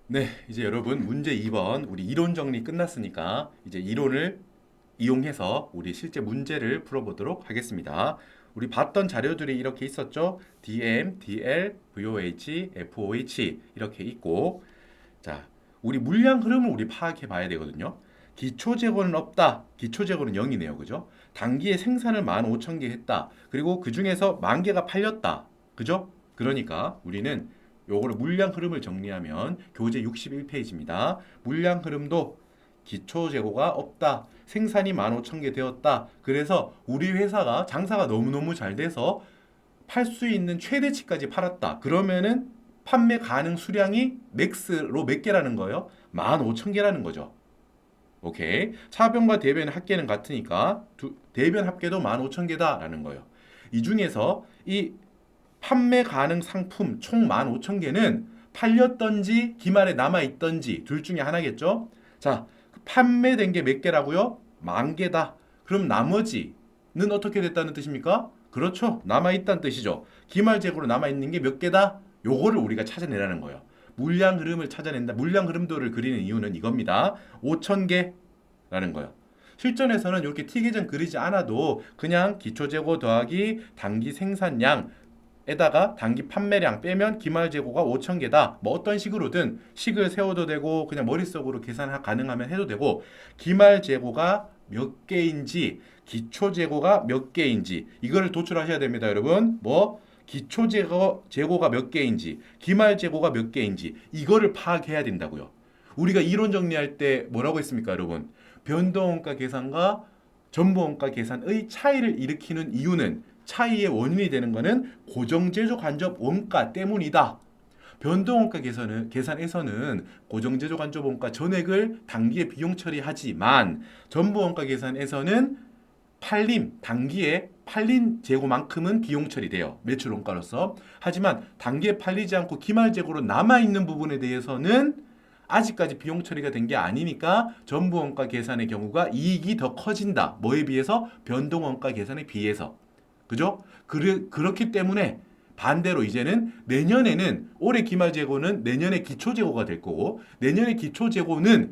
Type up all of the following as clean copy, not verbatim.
네, 이제 여러분 문제 2번 우리 이론 정리 끝났으니까 이제 이론을 이용해서 우리 실제 문제를 풀어보도록 하겠습니다. 우리 봤던 자료들이 이렇게 있었죠? DM, DL, VOH, FOH 이렇게 있고 자, 우리 물량 흐름을 우리 파악해 봐야 되거든요. 기초 재고는 없다. 기초 재고는 0이네요. 그죠? 단기에 생산을 15,000개 했다. 그리고 그 중에서 10,000개가 팔렸다. 그죠? 그러니까 우리는 요거를 물량 흐름을 정리하면 교재 61페이지입니다. 물량 흐름도 기초 재고가 없다. 생산이 15,000개 되었다. 그래서 우리 회사가 장사가 너무너무 잘 돼서 팔 수 있는 최대치까지 팔았다. 그러면은 판매 가능 수량이 맥스로 몇 개라는 거예요? 15,000개라는 거죠. 오케이. 차변과 대변 합계는 같으니까 대변 합계도 15,000개다라는 거예요. 이 중에서 이 판매 가능 상품 총 15,000개는 팔렸던지 기말에 남아 있던지 둘 중에 하나겠죠? 자, 판매된 게 몇 개라고요? 10,000개다. 그럼 나머지는 어떻게 됐다는 뜻입니까? 그렇죠. 남아 있다는 뜻이죠. 기말 재고로 남아 있는 게 몇 개다? 요거를 우리가 찾아내라는 거예요. 물량 흐름을 찾아낸다. 물량 흐름도를 그리는 이유는 이겁니다. 5,000개라는 거예요. 실전에서는 이렇게 T계정 그리지 않아도 그냥 기초 재고 더하기 단기 생산량 에다가 단기 판매량 빼면 기말 재고가 5,000개다. 뭐 어떤 식으로든 식을 세워도 되고 그냥 머릿속으로 계산 가능하면 해도 되고 기말 재고가 몇 개인지 기초 재고가 몇 개인지 이거를 도출하셔야 됩니다, 여러분. 뭐 기초 재고가 몇 개인지 기말 재고가 몇 개인지 이거를 파악해야 된다고요. 우리가 이론 정리할 때 뭐라고 했습니까, 여러분? 변동원가 계산과 전부원가 계산의 차이를 일으키는 이유는 차이의 원인이 되는 것은 고정제조 간접 원가 때문이다. 변동원가 계산에서는 고정제조 간접 원가 전액을 단기에 비용 처리하지만 전부원가 계산에서는 단기에 팔린 재고만큼은 비용 처리돼요. 매출 원가로서. 하지만 단기에 팔리지 않고 기말 재고로 남아있는 부분에 대해서는 아직까지 비용 처리가 된 게 아니니까 전부원가 계산의 경우가 이익이 더 커진다. 뭐에 비해서? 변동원가 계산에 비해서. 그죠? 그렇기 때문에 반대로 이제는 내년에는 올해 기말 재고는 내년에 기초 재고가 될 거고 내년에 기초 재고에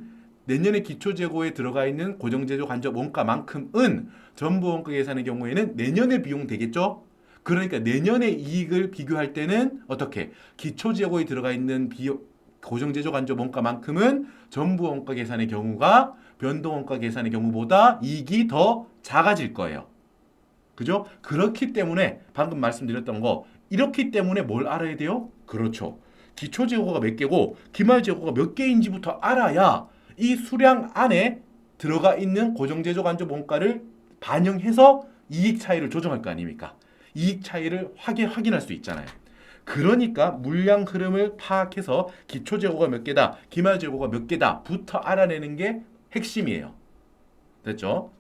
들어가 있는 고정제조 간접 원가만큼은 전부 원가 계산의 경우에는 내년에 비용 되겠죠? 그러니까 내년의 이익을 비교할 때는 어떻게? 기초 재고에 들어가 있는 고정제조 간접 원가만큼은 전부 원가 계산의 경우가 변동 원가 계산의 경우보다 이익이 더 작아질 거예요. 그죠? 그렇기 때문에 방금 말씀드렸던 거 이렇기 때문에 뭘 알아야 돼요? 그렇죠. 기초 재고가 몇 개고 기말 재고가 몇 개인지부터 알아야 이 수량 안에 들어가 있는 고정제조 간접 원가를 반영해서 이익 차이를 조정할 거 아닙니까? 이익 차이를 확인할 수 있잖아요. 그러니까 물량 흐름을 파악해서 기초 재고가 몇 개다, 기말 재고가 몇 개다부터 알아내는 게 핵심이에요. 됐죠?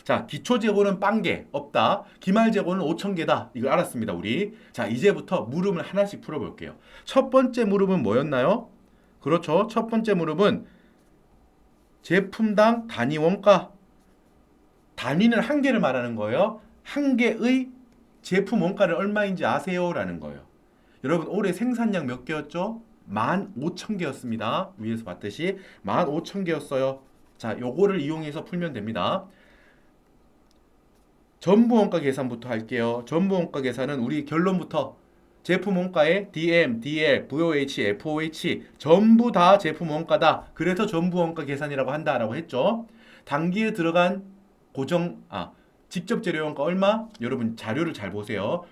자, 기초 재고는 0개 없다. 기말 재고는 5,000개다. 이걸 알았습니다, 우리. 자, 이제부터 물음을 하나씩 풀어볼게요. 첫 번째 물음은 뭐였나요? 그렇죠. 첫 번째 물음은 제품당 단위 원가. 단위는 한 개를 말하는 거예요. 한 개의 제품 원가를 얼마인지 아세요? 라는 거예요. 여러분, 올해 생산량 몇 개였죠? 15,000개였습니다. 위에서 봤듯이 15,000개였어요. 자, 요거를 이용해서 풀면 됩니다. 전부 원가 계산부터 할게요. 전부 원가 계산은 우리 결론부터 제품 원가에 DM, DL, VOH, FOH 전부 다 제품 원가다. 그래서 전부 원가 계산이라고 한다라고 했죠. 단기에 들어간 직접 재료 원가 얼마? 여러분 자료를 잘 보세요.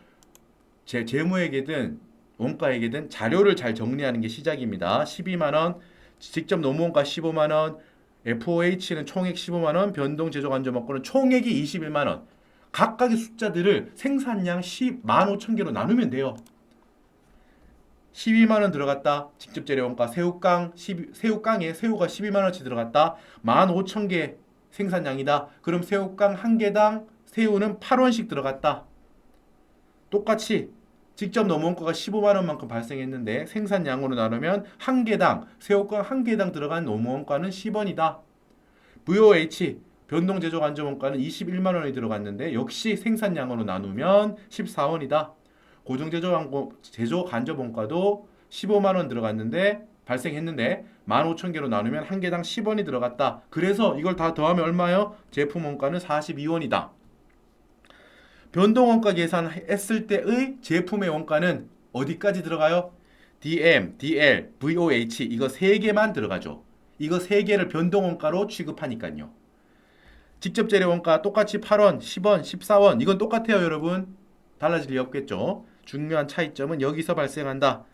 재무회계든 원가회계든 자료를 잘 정리하는 게 시작입니다. 12만 원, 직접 노무원가 15만 원, FOH는 총액 15만 원, 변동 제조 간접 원가는 총액이 21만 원. 각각의 숫자들을 생산량 15,000개로 나누면 돼요. 12만 원 들어갔다. 직접 재료 원가 새우깡에 새우가 12만 원치 들어갔다. 15,000개 생산량이다. 그럼 새우깡 한 개당 새우는 8원씩 들어갔다. 똑같이 직접 노무원가가 15만 원만큼 발생했는데 생산량으로 나누면 한 개당 새우깡 한 개당 들어간 노무원가는 10원이다. VOH 변동 제조 간접 원가는 21만 원이 들어갔는데 역시 생산량으로 나누면 14원이다. 고정 제조 간접 원가도 15만 원 들어갔는데 발생했는데 15,000개로 나누면 한 개당 10원이 들어갔다. 그래서 이걸 다 더하면 얼마요? 제품 원가는 42원이다. 변동원가 계산했을 때의 제품의 원가는 어디까지 들어가요? DM, DL, VOH 이거 3개만 들어가죠. 이거 3개를 변동원가로 취급하니까요. 직접 재료 원가 똑같이 8원, 10원, 14원 이건 똑같아요 여러분. 달라질 리 없겠죠. 중요한 차이점은 여기서 발생한다.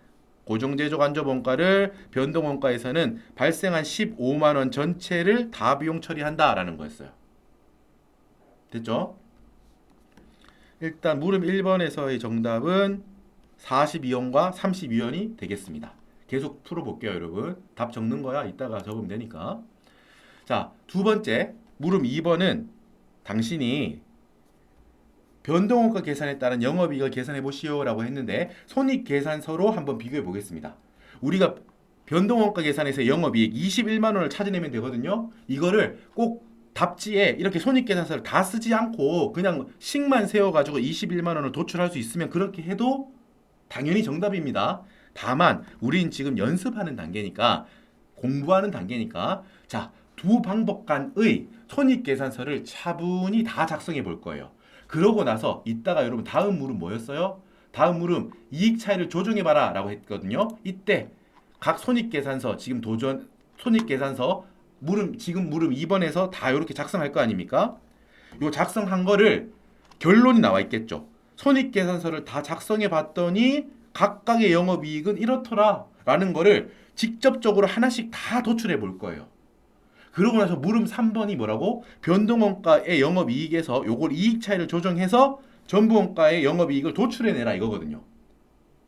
고정제조 간접 원가를 변동 원가에서는 발생한 15만 원 전체를 다 비용 처리한다라는 거였어요. 됐죠? 일단 물음 1번에서의 정답은 42원과 32원이 되겠습니다. 계속 풀어볼게요 여러분. 답 적는 거야 이따가 적으면 되니까. 자, 두 번째 물음 2번은 당신이 변동원가 계산에 따른 영업이익을 계산해 보시오 라고 했는데 손익계산서로 한번 비교해 보겠습니다. 우리가 변동원가 계산에서 영업이익 21만 원을 찾아내면 되거든요. 이거를 꼭 답지에 이렇게 손익계산서를 다 쓰지 않고 그냥 식만 세워가지고 21만 원을 도출할 수 있으면 그렇게 해도 당연히 정답입니다. 다만 우린 지금 연습하는 단계니까 공부하는 단계니까 자, 두 방법 간의 손익계산서를 차분히 다 작성해 볼 거예요. 그러고 나서 이따가 여러분 다음 물음 뭐였어요? 다음 물음 이익 차이를 조정해 봐라 라고 했거든요. 이때 각 손익계산서 지금 도전 손익계산서 지금 물음 2번에서 다 이렇게 작성할 거 아닙니까? 요 작성한 거를 결론이 나와 있겠죠. 손익계산서를 다 작성해 봤더니 각각의 영업이익은 이렇더라 라는 거를 직접적으로 하나씩 다 도출해 볼 거예요. 그러고 나서 물음 3번이 뭐라고? 변동원가의 영업이익에서 요걸 이익 차이를 조정해서 전부원가의 영업이익을 도출해내라 이거거든요.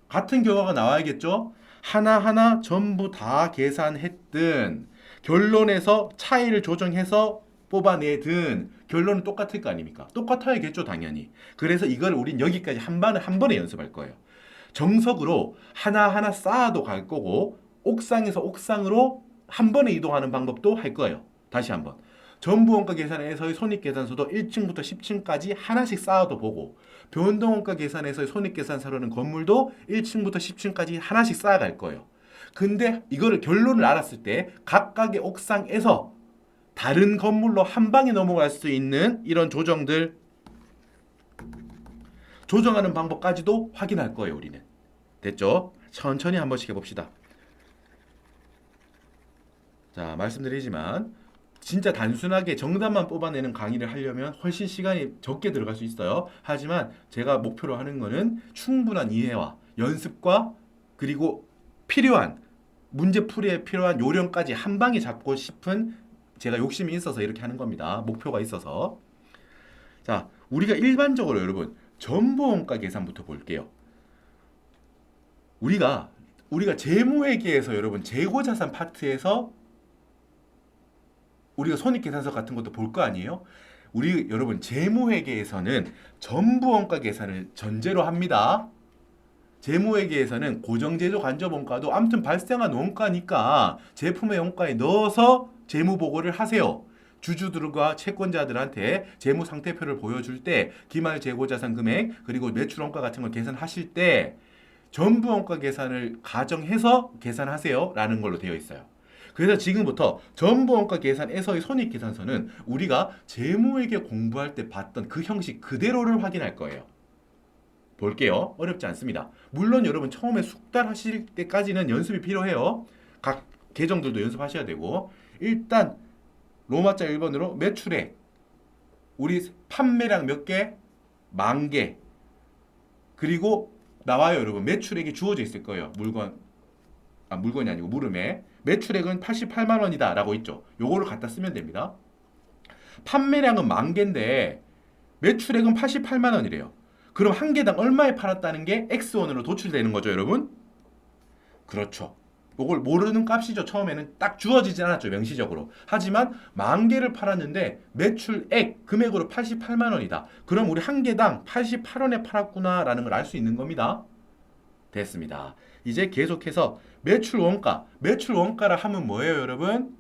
같은 결과가 나와야겠죠? 하나하나 전부 다 계산했든 결론에서 차이를 조정해서 뽑아내든 결론은 똑같을 거 아닙니까? 똑같아야겠죠 당연히. 그래서 이걸 우린 여기까지 한 번에 연습할 거예요. 정석으로 하나하나 쌓아도 갈 거고 옥상에서 옥상으로 한 번에 이동하는 방법도 할 거예요. 다시 한번. 전부원가 계산에서의 손익계산서도 1층부터 10층까지 하나씩 쌓아도 보고 변동원가 계산에서의 손익계산서로는 건물도 1층부터 10층까지 하나씩 쌓아갈 거예요. 근데 이거를 결론을 알았을 때 각각의 옥상에서 다른 건물로 한 방에 넘어갈 수 있는 이런 조정들 조정하는 방법까지도 확인할 거예요 우리는. 됐죠? 천천히 한 번씩 해봅시다. 자, 말씀드리지만 진짜 단순하게 정답만 뽑아내는 강의를 하려면 훨씬 시간이 적게 들어갈 수 있어요. 하지만 제가 목표로 하는 거는 충분한 이해와 연습과 그리고 필요한 문제풀이에 필요한 요령까지 한 방에 잡고 싶은 제가 욕심이 있어서 이렇게 하는 겁니다. 목표가 있어서. 자, 우리가 일반적으로 여러분 전부원가 계산부터 볼게요. 우리가 재무회계에서 여러분 재고자산 파트에서 우리가 손익계산서 같은 것도 볼 거 아니에요? 우리 여러분 재무회계에서는 전부원가 계산을 전제로 합니다. 재무회계에서는 고정제조 간접원가도 아무튼 발생한 원가니까 제품의 원가에 넣어서 재무보고를 하세요. 주주들과 채권자들한테 재무상태표를 보여줄 때 기말 재고자산 금액 그리고 매출원가 같은 걸 계산하실 때 전부원가 계산을 가정해서 계산하세요 라는 걸로 되어 있어요. 그래서 지금부터 전부원가 계산에서의 손익계산서는 우리가 재무회계 공부할 때 봤던 그 형식 그대로를 확인할 거예요. 볼게요. 어렵지 않습니다. 물론 여러분 처음에 숙달하실 때까지는 연습이 필요해요. 각 계정들도 연습하셔야 되고 일단 로마자 1번으로 매출액 우리 판매량 몇 개? 10,000개 그리고 나와요 여러분. 매출액이 주어져 있을 거예요. 물건이 아니고 물음에 매출액은 88만 원이다 라고 있죠. 요거를 갖다 쓰면 됩니다. 판매량은 10,000개인데 매출액은 88만 원이래요. 그럼 한 개당 얼마에 팔았다는 게 X1으로 도출되는 거죠 여러분? 그렇죠. 요걸 모르는 값이죠. 처음에는 딱 주어지지 않았죠 명시적으로. 하지만 10,000개를 팔았는데 매출액 금액으로 88만 원이다. 그럼 우리 한 개당 88원에 팔았구나 라는 걸 알 수 있는 겁니다. 됐습니다. 이제 계속해서 매출 원가를 하면 뭐예요 여러분?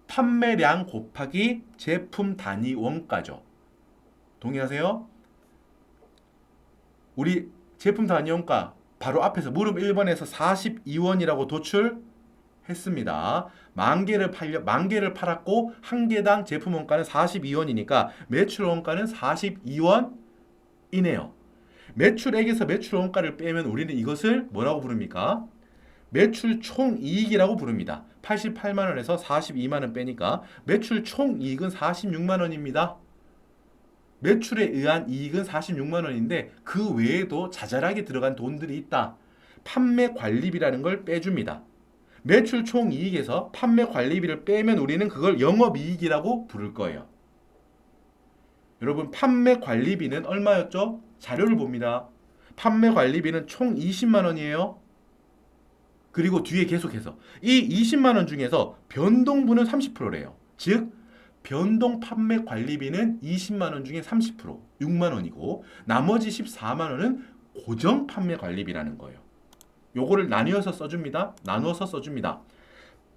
판매량 곱하기 제품 단위 원가죠. 동의하세요? 우리 제품 단위 원가 바로 앞에서 물음 1번에서 42원이라고 도출 했습니다. 만 개를 팔았고 한 개당 제품 원가는 42원이니까 매출 원가는 42원이네요. 매출액에서 매출 원가를 빼면 우리는 이것을 뭐라고 부릅니까? 매출 총이익이라고 부릅니다. 88만 원에서 42만 원 빼니까 매출 총이익은 46만 원입니다. 매출에 의한 이익은 46만 원인데 그 외에도 자잘하게 들어간 돈들이 있다. 판매 관리비라는 걸 빼줍니다. 매출 총이익에서 판매 관리비를 빼면 우리는 그걸 영업이익이라고 부를 거예요. 여러분, 판매 관리비는 얼마였죠? 자료를 봅니다. 판매 관리비는 총 20만 원이에요. 그리고 뒤에 계속해서 이 20만 원 중에서 변동분은 30%래요. 즉 변동 판매 관리비는 20만 원 중에 30%, 6만 원이고 나머지 14만 원은 고정 판매 관리비라는 거예요. 요거를 나누어서 써줍니다.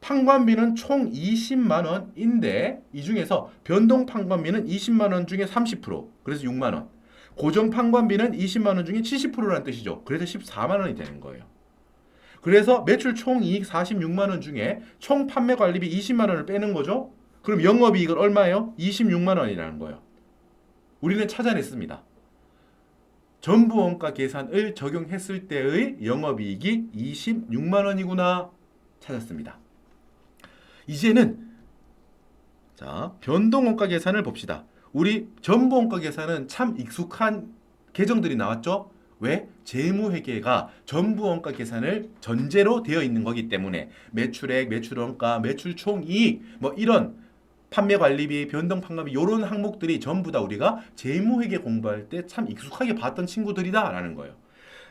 판관비는 총 20만 원인데 이 중에서 변동 판관비는 20만 원 중에 30%, 그래서 6만 원. 고정 판관비는 20만 원 중에 70%라는 뜻이죠. 그래서 14만 원이 되는 거예요. 그래서 매출 총이익 46만 원 중에 총 판매 관리비 20만 원을 빼는 거죠. 그럼 영업이익은 얼마예요? 26만 원이라는 거예요. 우리는 찾아냈습니다. 전부 원가 계산을 적용했을 때의 영업이익이 26만 원이구나 찾았습니다. 이제는 변동 원가 계산을 봅시다. 우리 전부 원가 계산은 참 익숙한 계정들이 나왔죠? 왜? 재무회계가 전부 원가 계산을 전제로 되어 있는 거기 때문에 매출액, 매출원가, 매출총이익 뭐 이런 판매관리비, 변동판관비 이런 항목들이 전부 다 우리가 재무회계 공부할 때 참 익숙하게 봤던 친구들이다 라는 거예요.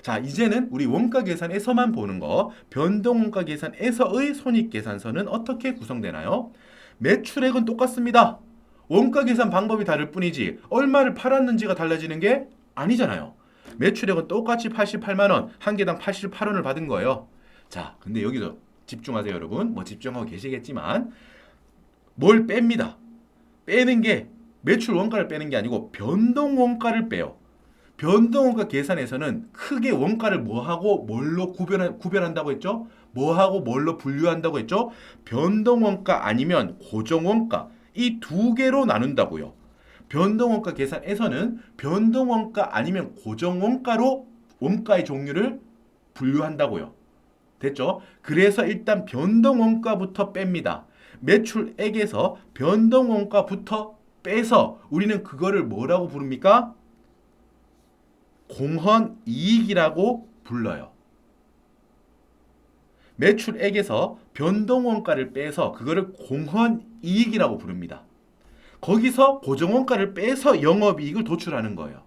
자, 이제는 우리 원가 계산에서만 보는 거, 변동 원가 계산에서의 손익계산서는 어떻게 구성되나요? 매출액은 똑같습니다. 원가 계산 방법이 다를 뿐이지 얼마를 팔았는지가 달라지는 게 아니잖아요. 매출액은 똑같이 88만 원, 한 개당 88원을 받은 거예요. 자, 근데 여기서 집중하세요, 여러분. 뭐 집중하고 계시겠지만 뭘 뺍니다. 빼는 게 매출 원가를 빼는 게 아니고 변동 원가를 빼요. 변동 원가 계산에서는 크게 원가를 뭐하고 뭘로 구별한다고 했죠? 뭐하고 뭘로 분류한다고 했죠? 변동 원가 아니면 고정 원가 이 두 개로 나눈다고요. 변동 원가 계산에서는 변동 원가 아니면 고정 원가로 원가의 종류를 분류한다고요. 됐죠? 그래서 일단 변동 원가부터 뺍니다. 매출액에서 변동 원가부터 빼서 우리는 그거를 뭐라고 부릅니까? 공헌이익이라고 불러요. 매출액에서 변동 원가를 빼서 그거를 공헌이익이라고 부릅니다. 거기서 고정 원가를 빼서 영업이익을 도출하는 거예요.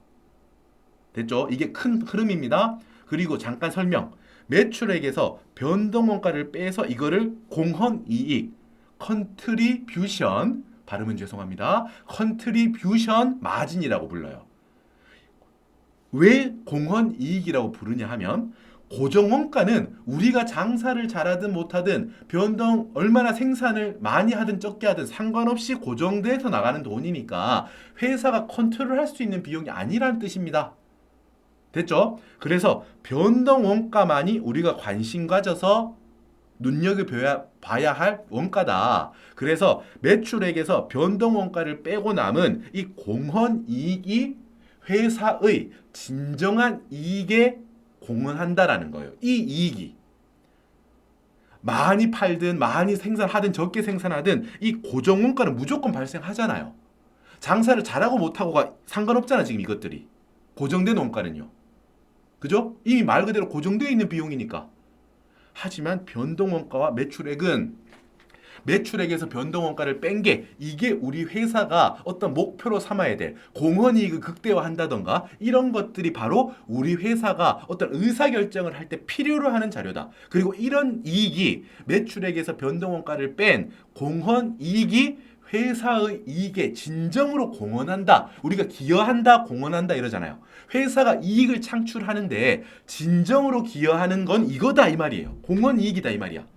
됐죠? 이게 큰 흐름입니다. 그리고 잠깐 설명. 매출액에서 변동 원가를 빼서 이거를 공헌이익, 컨트리뷰션, 발음은 죄송합니다. 컨트리뷰션 마진이라고 불러요. 왜 공헌이익이라고 부르냐 하면 고정 원가는 우리가 장사를 잘하든 못하든 변동 얼마나 생산을 많이 하든 적게 하든 상관없이 고정돼서 나가는 돈이니까 회사가 컨트롤할 수 있는 비용이 아니라는 뜻입니다. 됐죠? 그래서 변동 원가만이 우리가 관심 가져서 눈여겨봐야 할 원가다. 그래서 매출액에서 변동 원가를 빼고 남은 이 공헌이익이 회사의 진정한 이익에 공헌한다라는 거예요. 이 이익이 많이 팔든 많이 생산하든 적게 생산하든 이 고정 원가는 무조건 발생하잖아요. 장사를 잘하고 못하고가 상관없잖아. 지금 이것들이 고정된 원가는요. 그죠? 이미 말 그대로 고정되어 있는 비용이니까. 하지만 변동 원가와 매출액에서 변동 원가를 뺀 게 이게 우리 회사가 어떤 목표로 삼아야 될 공헌이익을 극대화한다던가 이런 것들이 바로 우리 회사가 어떤 의사결정을 할 때 필요로 하는 자료다. 그리고 이런 이익이 매출액에서 변동 원가를 뺀 공헌이익이 회사의 이익에 진정으로 공헌한다. 우리가 기여한다, 공헌한다 이러잖아요. 회사가 이익을 창출하는데 진정으로 기여하는 건 이거다 이 말이에요. 공헌이익이다 이 말이야.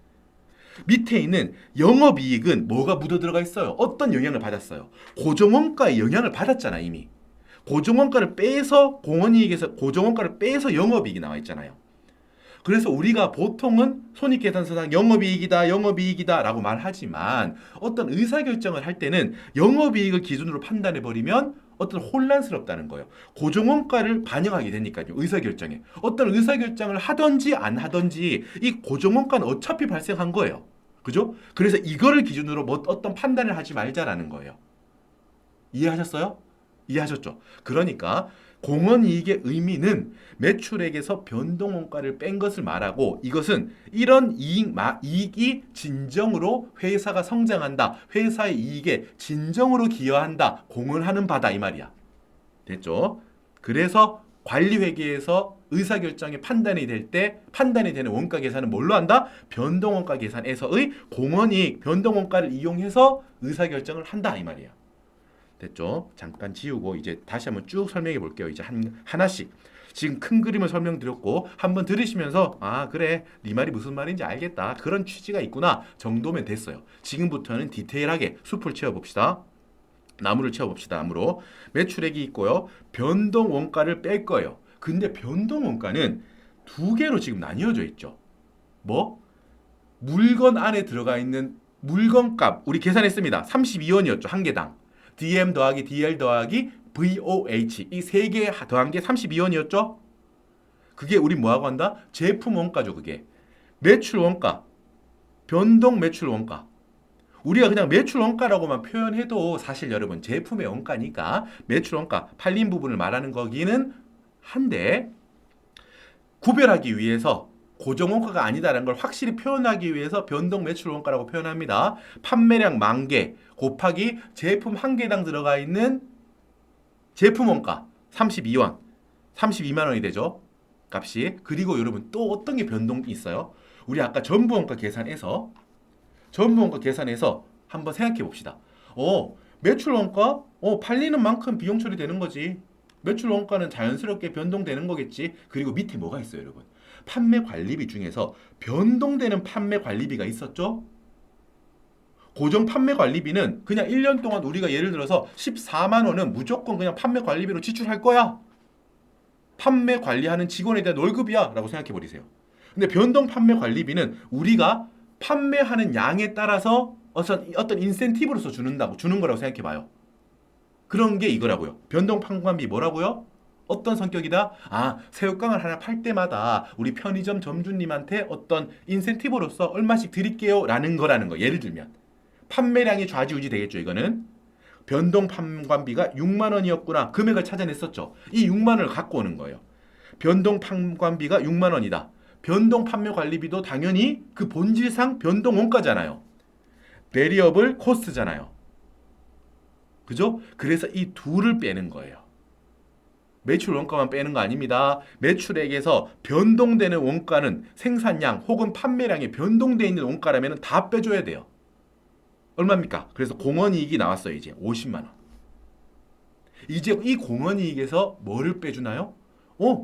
밑에 있는 영업이익은 뭐가 묻어 들어가 있어요? 어떤 영향을 받았어요? 고정원가의 영향을 받았잖아 이미. 고정원가를 빼서 공헌이익에서 고정원가를 빼서 영업이익이 나와 있잖아요. 그래서 우리가 보통은 손익계산서상 영업이익이다, 영업이익이다 라고 말하지만 어떤 의사결정을 할 때는 영업이익을 기준으로 판단해버리면 어떤 혼란스럽다는 거예요. 고정원가를 반영하게 되니까요. 의사결정에. 어떤 의사결정을 하든지 안 하든지 이 고정원가는 어차피 발생한 거예요. 그죠? 그래서 이거를 기준으로 뭐 어떤 판단을 하지 말자라는 거예요. 이해하셨어요? 이해하셨죠? 그러니까 공헌이익의 의미는 매출액에서 변동원가를 뺀 것을 말하고 이것은 이런 이익이 진정으로 회사가 성장한다. 회사의 이익에 진정으로 기여한다. 공헌하는 바다 이 말이야. 됐죠? 그래서 관리회계에서 의사결정의 판단이 될 때 판단이 되는 원가 계산은 뭘로 한다? 변동원가 계산에서의 공헌이익, 변동원가를 이용해서 의사결정을 한다 이 말이야. 됐죠? 잠깐 지우고 이제 다시 한번 쭉 설명해 볼게요. 이제 하나씩. 지금 큰 그림을 설명드렸고 한번 들으시면서 아 그래 네 말이 무슨 말인지 알겠다. 그런 취지가 있구나 정도면 됐어요. 지금부터는 디테일하게 숲을 채워봅시다. 나무를 채워봅시다. 나무로. 매출액이 있고요. 변동 원가를 뺄 거예요. 근데 변동 원가는 두 개로 지금 나뉘어져 있죠. 뭐? 물건 안에 들어가 있는 물건값 우리 계산했습니다. 32원이었죠. 한 개당. DM 더하기 DL 더하기 VOH 이 세 개 더한 게 32원이었죠? 그게 우리 뭐하고 한다? 제품 원가죠. 그게 매출 원가, 변동 매출 원가. 우리가 그냥 매출 원가라고만 표현해도 사실 여러분 제품의 원가니까 매출 원가, 팔린 부분을 말하는 거기는 한데 구별하기 위해서 고정원가가 아니다라는 걸 확실히 표현하기 위해서 변동 매출 원가라고 표현합니다. 판매량 10,000개 곱하기 제품 한 개당 들어가 있는 제품 원가 32원, 32만 원이 되죠. 값이. 그리고 여러분 또 어떤 게 변동이 있어요? 우리 아까 전부 원가 계산해서 한번 생각해 봅시다. 매출 원가? 팔리는 만큼 비용 처리되는 거지. 매출 원가는 자연스럽게 변동되는 거겠지. 그리고 밑에 뭐가 있어요, 여러분? 판매 관리비 중에서 변동되는 판매 관리비가 있었죠? 고정 판매 관리비는 그냥 1년 동안 우리가 예를 들어서 14만 원은 무조건 그냥 판매 관리비로 지출할 거야. 판매 관리하는 직원에 대한 월급이야 라고 생각해 버리세요. 근데 변동 판매 관리비는 우리가 판매하는 양에 따라서 어떤 인센티브로서 주는 거라고 생각해 봐요. 그런 게 이거라고요. 변동 판관비 뭐라고요? 어떤 성격이다? 새우깡을 하나 팔 때마다 우리 편의점 점주님한테 어떤 인센티브로서 얼마씩 드릴게요 라는 거라는 거. 예를 들면 판매량이 좌지우지 되겠죠. 이거는 변동 판관비가 6만 원이었구나. 금액을 찾아냈었죠. 이 6만 원을 갖고 오는 거예요. 변동 판관비가 6만 원이다. 변동 판매 관리비도 당연히 그 본질상 변동 원가잖아요. 베리어블 코스트잖아요. 그죠? 그래서 이 둘을 빼는 거예요. 매출 원가만 빼는 거 아닙니다. 매출액에서 변동되는 원가는 생산량 혹은 판매량이 변동되어 있는 원가라면 다 빼줘야 돼요. 얼마입니까? 그래서 공헌이익이 나왔어요. 이제 50만 원. 이제 이 공헌이익에서 뭐를 빼주나요?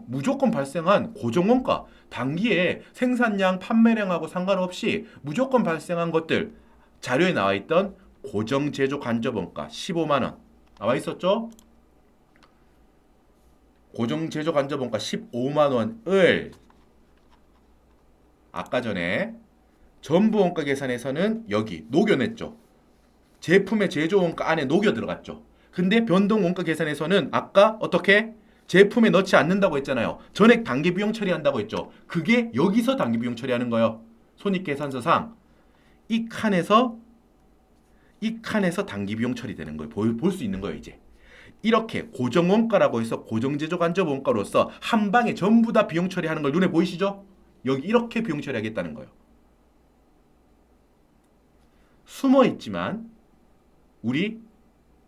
무조건 발생한 고정원가, 단기에 생산량, 판매량하고 상관없이 무조건 발생한 것들 자료에 나와 있던 고정제조 간접원가 15만 원 나와 있었죠? 고정제조 간접원가 15만 원을 아까 전에 전부원가 계산에서는 여기 녹여냈죠. 제품의 제조원가 안에 녹여 들어갔죠. 근데 변동원가 계산에서는 아까 어떻게? 제품에 넣지 않는다고 했잖아요. 전액 단기 비용 처리한다고 했죠. 그게 여기서 단기 비용 처리하는 거예요. 손익계산서상 이 칸에서 단기 비용 처리되는 거예요. 볼 수 있는 거예요. 이제 이렇게 고정원가라고 해서 고정제조 간접원가로서 한 방에 전부 다 비용 처리하는 걸 눈에 보이시죠? 여기 이렇게 비용 처리하겠다는 거예요. 숨어 있지만 우리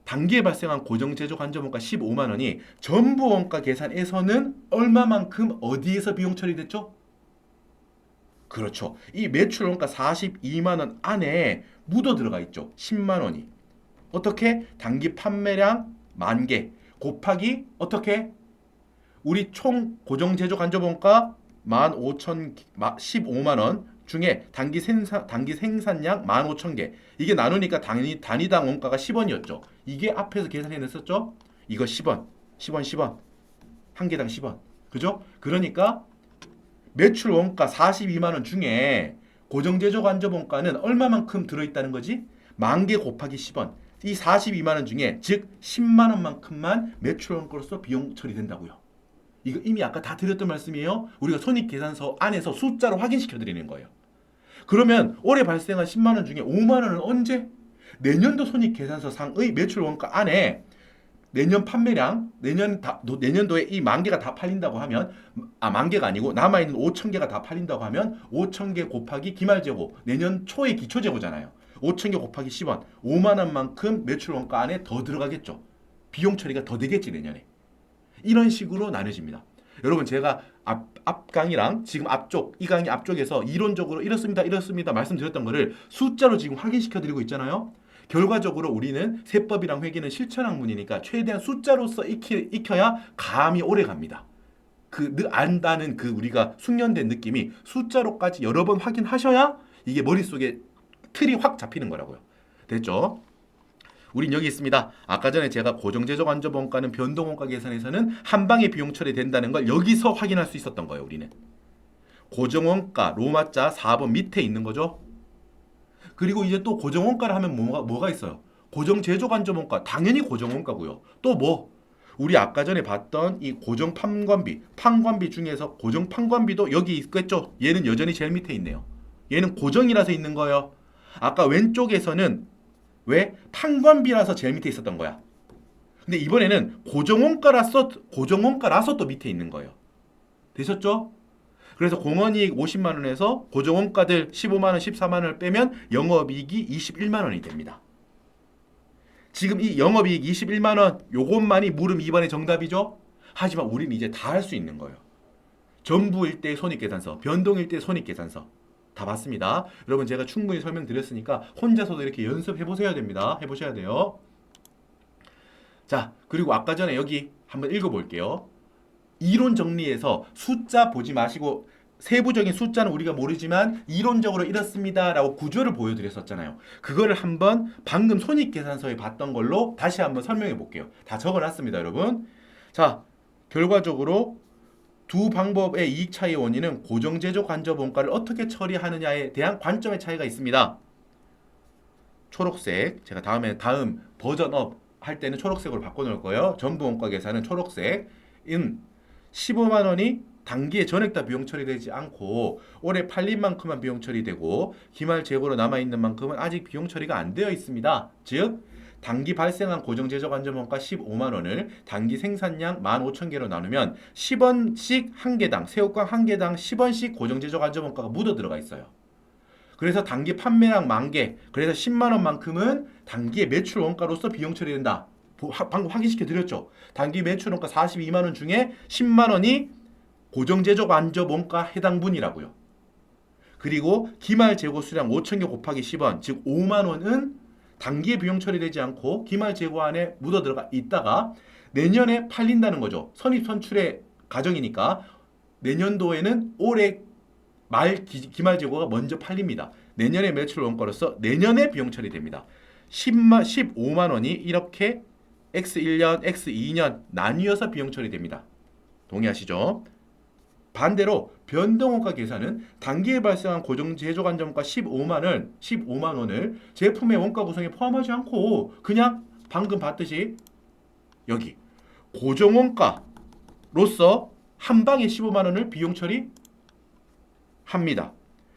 단기에 발생한 고정제조 간접원가 15만 원이 전부 원가 계산에서는 얼마만큼 어디에서 비용 처리됐죠? 그렇죠. 이 매출 원가 42만 원 안에 묻어 들어가 있죠. 10만 원이. 어떻게? 단기 판매량 10,000개 곱하기 어떻게? 우리 총 고정제조 간접원가 15,000 원 중에 단기 생산량 15,000개. 이게 나누니까 단위당 원가가 10원이었죠. 이게 앞에서 계산해냈었죠? 이거 10원. 한 개당 10원. 그죠? 그러니까 매출 원가 42만 원 중에 고정제조간접원가는 얼마만큼 들어있다는 거지? 10,000개 곱하기 10원. 이 42만 원 중에 즉 10만 원만큼만 매출 원가로서 비용 처리된다고요. 이거 이미 아까 다 드렸던 말씀이에요. 우리가 손익계산서 안에서 숫자로 확인시켜 드리는 거예요. 그러면 올해 발생한 10만 원 중에 5만 원은 언제? 내년도 손익계산서 상의 매출 원가 안에 내년 판매량, 내년도에 이 10,000개가 다 팔린다고 하면, 10,000개가 아니고 남아있는 5,000개가 다 팔린다고 하면 5,000개 곱하기 기말재고, 내년 초에 기초재고잖아요. 5,000개 곱하기 10원, 5만 원만큼 매출 원가 안에 더 들어가겠죠. 비용 처리가 더 되겠지, 내년에. 이런 식으로 나눠집니다. 여러분, 제가 앞 강의랑 지금 앞쪽, 이 강의 앞쪽에서 이론적으로 이렇습니다 말씀드렸던 거를 숫자로 지금 확인시켜 드리고 있잖아요. 결과적으로 우리는 세법이랑 회계는 실천학문이니까 최대한 숫자로서 익혀야 감이 오래 갑니다. 안다는 우리가 숙련된 느낌이 숫자로까지 여러 번 확인하셔야 이게 머릿속에 틀이 확 잡히는 거라고요. 됐죠? 우린 여기 있습니다. 아까 전에 제가 고정제조간접원가는 변동원가 계산에서는 한 방에 비용 처리된다는 걸 여기서 확인할 수 있었던 거예요. 우리는. 고정원가 로마자 4번 밑에 있는 거죠. 그리고 이제 또 고정원가를 하면 뭐가 있어요? 고정제조간접원가 당연히 고정원가고요. 또 뭐? 우리 아까 전에 봤던 이 판관비 중에서 고정판관비도 여기 있겠죠. 얘는 여전히 제일 밑에 있네요. 얘는 고정이라서 있는 거예요. 아까 왼쪽에서는 왜? 판관비라서 제일 밑에 있었던 거야. 근데 이번에는 고정원가라서 또 밑에 있는 거예요. 되셨죠? 그래서 공원이익 50만 원에서 고정원가들 15만 원, 14만 원을 빼면 영업이익이 21만 원이 됩니다. 지금 이 영업이익 21만 원 요것만이 물음 2번의 정답이죠? 하지만 우리는 이제 다 할 수 있는 거예요. 전부일 때 손익계산서, 변동일 때 손익계산서 다 봤습니다. 여러분 제가 충분히 설명드렸으니까 혼자서도 이렇게 연습해보셔야 됩니다. 해보셔야 돼요. 자, 그리고 아까 전에 여기 한번 읽어볼게요. 이론 정리에서 숫자 보지 마시고 세부적인 숫자는 우리가 모르지만 이론적으로 이렇습니다 라고 구조를 보여드렸었잖아요. 그거를 한번 방금 손익계산서에 봤던 걸로 다시 한번 설명해 볼게요. 다 적어놨습니다, 여러분. 자, 결과적으로 두 방법의 이익 차이의 원인은 고정제조 간접원가를 어떻게 처리하느냐에 대한 관점의 차이가 있습니다. 초록색, 제가 다음 버전업 할 때는 초록색으로 바꿔놓을 거예요. 전부원가 계산은 초록색. 15만 원이 단기에 전액 다 비용 처리되지 않고 올해 팔린 만큼만 비용 처리되고 기말 재고로 남아있는 만큼은 아직 비용 처리가 안 되어 있습니다. 즉 단기 발생한 고정제조간접원가 15만 원을 단기 생산량 15,000개로 나누면 10원씩 한 개당, 새우깡 한 개당 10원씩 고정제조간접원가가 묻어 들어가 있어요. 그래서 단기 판매량 10,000개, 그래서 10만 원만큼은 단기의 매출 원가로서 비용 처리된다. 방금 확인시켜 드렸죠. 단기 매출 원가 42만 원 중에 10만 원이 고정제조간접원가 해당분이라고요. 그리고 기말 재고 수량 5,000개 곱하기 10원, 즉 5만 원은 단기에 비용 처리되지 않고 기말 재고 안에 묻어 들어가 있다가 내년에 팔린다는 거죠. 선입 선출의 과정이니까 내년도에는 올해 기말 재고가 먼저 팔립니다. 내년의 매출 원가로서 내년에 비용 처리됩니다. 15만 원이 이렇게 X1년, X2년 나뉘어서 비용 처리됩니다. 동의하시죠? 반대로 변동원가 계산은 단기에 발생한 고정제조간접원가 15만 원을 제품의 원가 구성에 포함하지 않고 그냥 방금 봤듯이 여기 고정원가로서 한 방에 15만 원을 비용 처리합니다.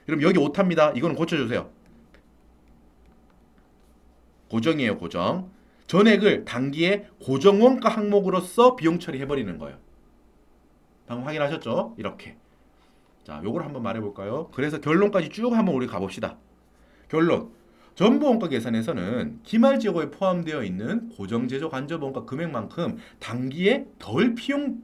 그럼 여기 오타입니다. 이거는 고쳐주세요. 고정이에요, 고정. 전액을 단기에 고정원가 항목으로서 비용 처리해버리는 거예요. 방금 확인하셨죠? 이렇게. 자, 요걸 한번 말해볼까요? 그래서 결론까지 쭉 한번 우리 가봅시다. 결론. 전부원가 계산에서는 기말재고에 포함되어 있는 고정제조간접원가 금액만큼 단기에 덜 비용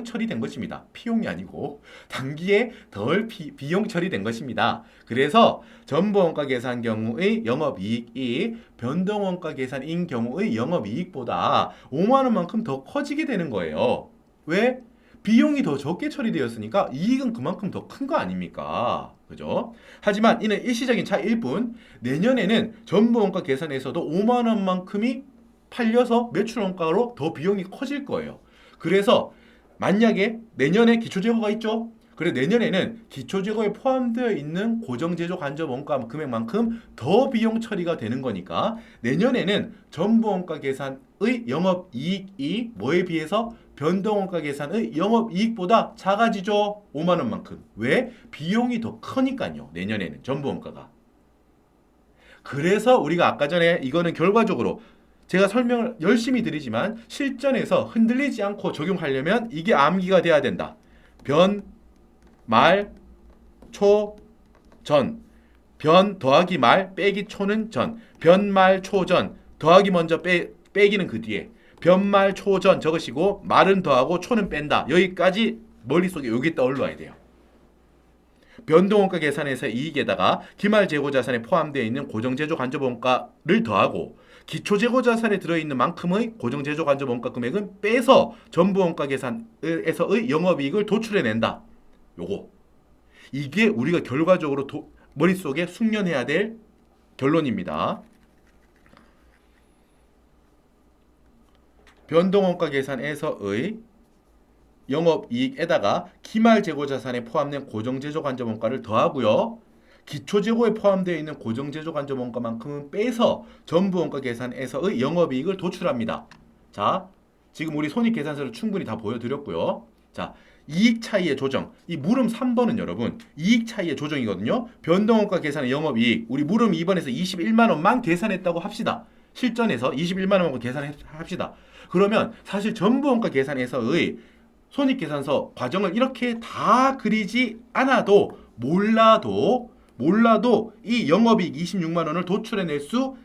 처리된 것입니다. 피용이 아니고 단기에 덜 비용 처리된 것입니다. 그래서 전부원가 계산 경우의 영업이익이 변동원가 계산인 경우의 영업이익보다 5만 원만큼 더 커지게 되는 거예요. 왜? 비용이 더 적게 처리되었으니까 이익은 그만큼 더 큰 거 아닙니까? 그죠? 하지만 이는 일시적인 차이일 뿐 내년에는 전부원가 계산에서도 5만 원만큼이 팔려서 매출원가로 더 비용이 커질 거예요. 그래서 만약에 내년에 기초재고가 있죠? 그래 내년에는 기초재고에 포함되어 있는 고정제조 간접 원가 금액만큼 더 비용 처리가 되는 거니까 내년에는 전부원가 계산의 영업이익이 뭐에 비해서 변동원가 계산의 영업이익보다 작아지죠. 5만 원만큼. 왜? 비용이 더 크니까요. 내년에는 전부원가가. 그래서 우리가 아까 전에 이거는 결과적으로 제가 설명을 열심히 드리지만 실전에서 흔들리지 않고 적용하려면 이게 암기가 돼야 된다. 변, 말, 초, 전. 변 더하기 말 빼기 초는 전. 변, 말, 초, 전. 더하기 먼저 빼기는 그 뒤에. 변, 말, 초, 전 적으시고 말은 더하고 초는 뺀다. 여기까지 머릿속에 여기 떠올라야 돼요. 변동원가 계산에서 이익에다가 기말재고자산에 포함되어 있는 고정제조 간접원가를 더하고 기초재고자산에 들어있는 만큼의 고정제조 간접원가 금액은 빼서 전부원가 계산에서의 영업이익을 도출해낸다. 요거. 이게 우리가 결과적으로 머릿속에 숙련해야 될 결론입니다. 변동원가 계산에서의 영업이익에다가 기말재고자산에 포함된 고정제조간접원가를 더하고요. 기초재고에 포함되어 있는 고정제조간접원가만큼은 빼서 전부원가 계산에서의 영업이익을 도출합니다. 자, 지금 우리 손익계산서를 충분히 다 보여드렸고요. 자, 이익 차이의 조정. 이 물음 3번은 여러분 이익 차이의 조정이거든요. 변동원가 계산의 영업이익. 우리 물음 2번에서 21만 원만 계산했다고 합시다. 실전에서 21만 원만 계산합시다. 그러면 사실 전부원가 계산에서의 손익계산서 과정을 이렇게 다 그리지 않아도 몰라도 이 영업이익 26만 원을 도출해낼 수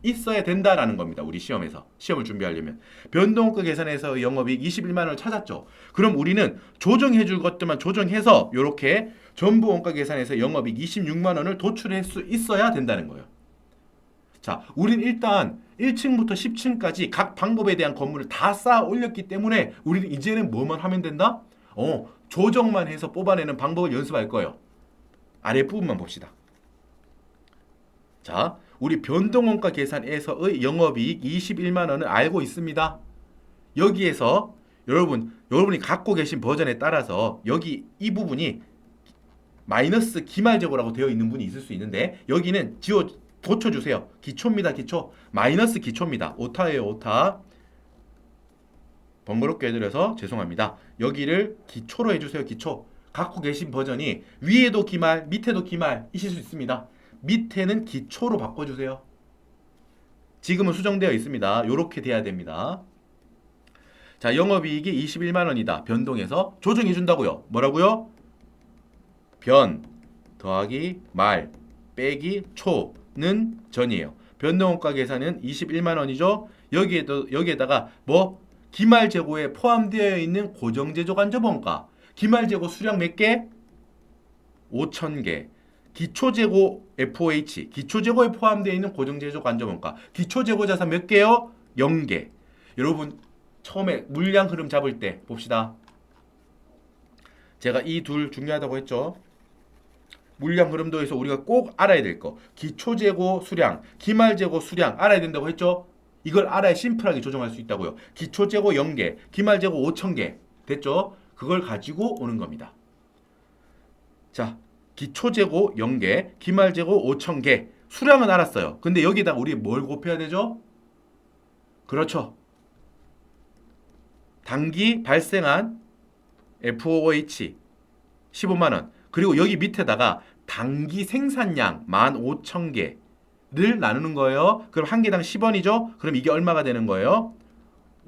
있어야 된다라는 겁니다. 우리 시험에서. 시험을 준비하려면. 변동원가 계산에서 영업이익 21만 원을 찾았죠. 그럼 우리는 조정해 줄 것들만 조정해서 이렇게 전부원가 계산에서 영업이익 26만 원을 도출할 수 있어야 된다는 거예요. 자, 우린 일단 1층부터 10층까지 각 방법에 대한 건물을 다 쌓아 올렸기 때문에 우리는 이제는 뭐만 하면 된다? 조정만 해서 뽑아내는 방법을 연습할 거예요. 아랫부분만 봅시다. 자, 우리 변동원가 계산에서의 영업이익 21만 원을 알고 있습니다. 여기에서 여러분이 갖고 계신 버전에 따라서 여기 이 부분이 마이너스 기말재고라고 되어 있는 분이 있을 수 있는데 여기는 고쳐주세요. 기초입니다. 기초. 마이너스 기초입니다. 오타예요. 오타. 번거롭게 해드려서 죄송합니다. 여기를 기초로 해주세요. 기초. 갖고 계신 버전이 위에도 기말, 밑에도 기말이실 수 있습니다. 밑에는 기초로 바꿔주세요. 지금은 수정되어 있습니다. 이렇게 돼야 됩니다. 자, 영업이익이 21만 원이다. 변동해서 조정해준다고요. 뭐라고요? 변 더하기 말 빼기 초는 전이에요. 변동원가 계산은 21만 원이죠. 여기에다가 기말재고에 포함되어 있는 고정제조 간접원가. 기말재고 수량 몇 개? 5,000개. 기초재고 FOH. 기초재고에 포함되어 있는 고정제조 간접원가. 기초재고 자산 몇 개요? 0개. 여러분 처음에 물량 흐름 잡을 때 봅시다. 제가 이 둘 중요하다고 했죠. 물량 흐름도에서 우리가 꼭 알아야 될 거. 기초재고 수량, 기말재고 수량 알아야 된다고 했죠. 이걸 알아야 심플하게 조정할 수 있다고요. 기초재고 0개, 기말재고 5,000개. 됐죠? 그걸 가지고 오는 겁니다. 자, 기초재고 0개, 기말재고 5,000개. 수량은 알았어요. 근데 여기다가 우리 뭘 곱해야 되죠? 그렇죠. 단기 발생한 FOH 15만 원. 그리고 여기 밑에다가 단기 생산량 15,000개를 나누는 거예요. 그럼 한 개당 10원이죠? 그럼 이게 얼마가 되는 거예요?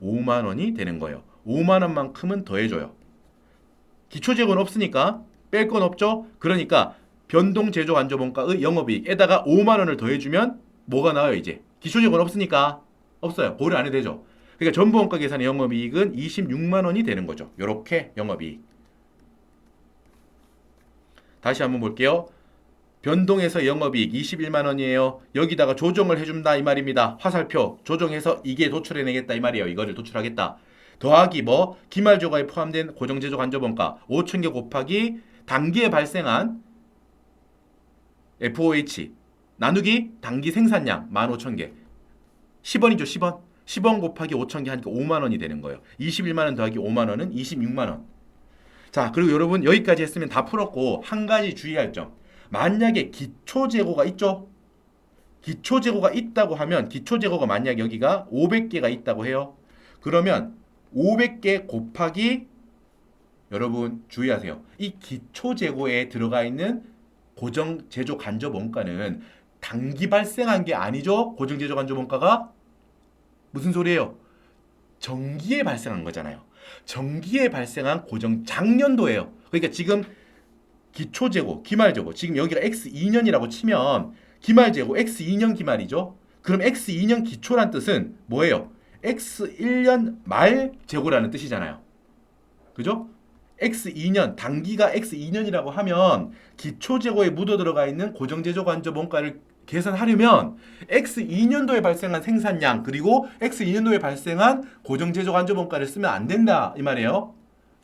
5만 원이 되는 거예요. 5만 원만큼은 더해줘요. 기초재고는 없으니까 뺄 건 없죠? 그러니까 변동제조 간접원가의 영업이익에다가 5만 원을 더해주면 뭐가 나와요 이제? 기초재고는 없으니까 없어요. 고려 안 해도 되죠. 그러니까 전부원가 계산의 영업이익은 26만 원이 되는 거죠. 요렇게 영업이익. 다시 한번 볼게요. 변동해서 영업이익 21만 원이에요. 여기다가 조정을 해준다 이 말입니다. 화살표 조정해서 이게 도출해내겠다 이 말이에요. 이거를 도출하겠다. 더하기 기말재고에 포함된 고정제조 간접원가 5,000개 곱하기 단기에 발생한 FOH 나누기 단기 생산량 15,000개 10원이죠. 10원. 10원 곱하기 5,000개 하니까 5만 원이 되는 거예요. 21만 원 더하기 5만 원은 26만 원. 자, 그리고 여러분 여기까지 했으면 다 풀었고 한 가지 주의할 점. 만약에 기초재고가 있죠? 기초재고가 있다고 하면 기초재고가 만약 여기가 500개가 있다고 해요. 그러면 500개 곱하기 여러분 주의하세요. 이 기초재고에 들어가 있는 고정제조 간접 원가는 단기 발생한 게 아니죠. 고정제조 간접 원가가 무슨 소리예요? 정기에 발생한 거잖아요. 정기에 발생한 고정 작년도예요. 그러니까 지금 기초재고, 기말재고 지금 여기가 X2년이라고 치면 기말재고 X2년 기말이죠. 그럼 X2년 기초란 뜻은 뭐예요? X1년 말 재고라는 뜻이잖아요. 그죠? X2년, 단기가 X2년이라고 하면 기초재고에 묻어 들어가 있는 고정제조 간접 원가를 계산하려면 X2년도에 발생한 생산량 그리고 X2년도에 발생한 고정제조 간접 원가를 쓰면 안 된다 이 말이에요.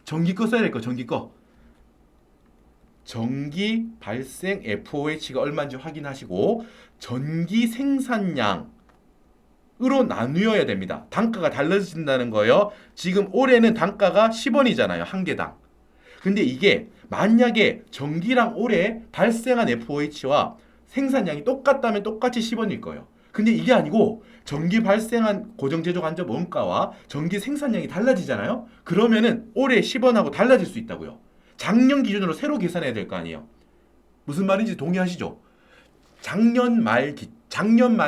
정기 거 써야 될 거, 정기 거. 정기 발생 FOH가 얼마인지 확인하시고 전기 생산량으로 나누어야 됩니다. 단가가 달라진다는 거예요. 지금 올해는 단가가 10원이잖아요. 한 개당. 근데 이게 만약에 전기랑 올해 발생한 FOH와 생산량이 똑같다면 똑같이 10원일 거예요. 근데 이게 아니고 전기 발생한 고정제조 간접 원가와 전기 생산량이 달라지잖아요. 그러면은 올해 10원하고 달라질 수 있다고요. 작년 기준으로 새로 계산해야 될 거 아니에요. 무슨 말인지 동의하시죠? 작년 말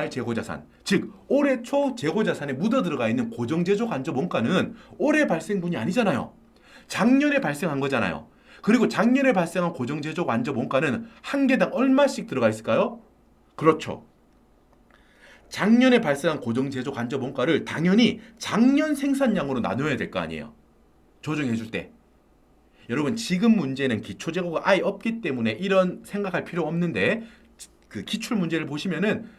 재고자산, 즉 올해 초 재고자산에 묻어 들어가 있는 고정제조 간접 원가는 올해 발생분이 아니잖아요. 작년에 발생한 거잖아요. 그리고 작년에 발생한 고정제조 간접 원가는 한 개당 얼마씩 들어가 있을까요? 그렇죠. 작년에 발생한 고정제조 간접 원가를 당연히 작년 생산량으로 나눠야 될 거 아니에요. 조정해 줄 때. 여러분 지금 문제는 기초재고가 아예 없기 때문에 이런 생각할 필요 없는데 그 기출 문제를 보시면은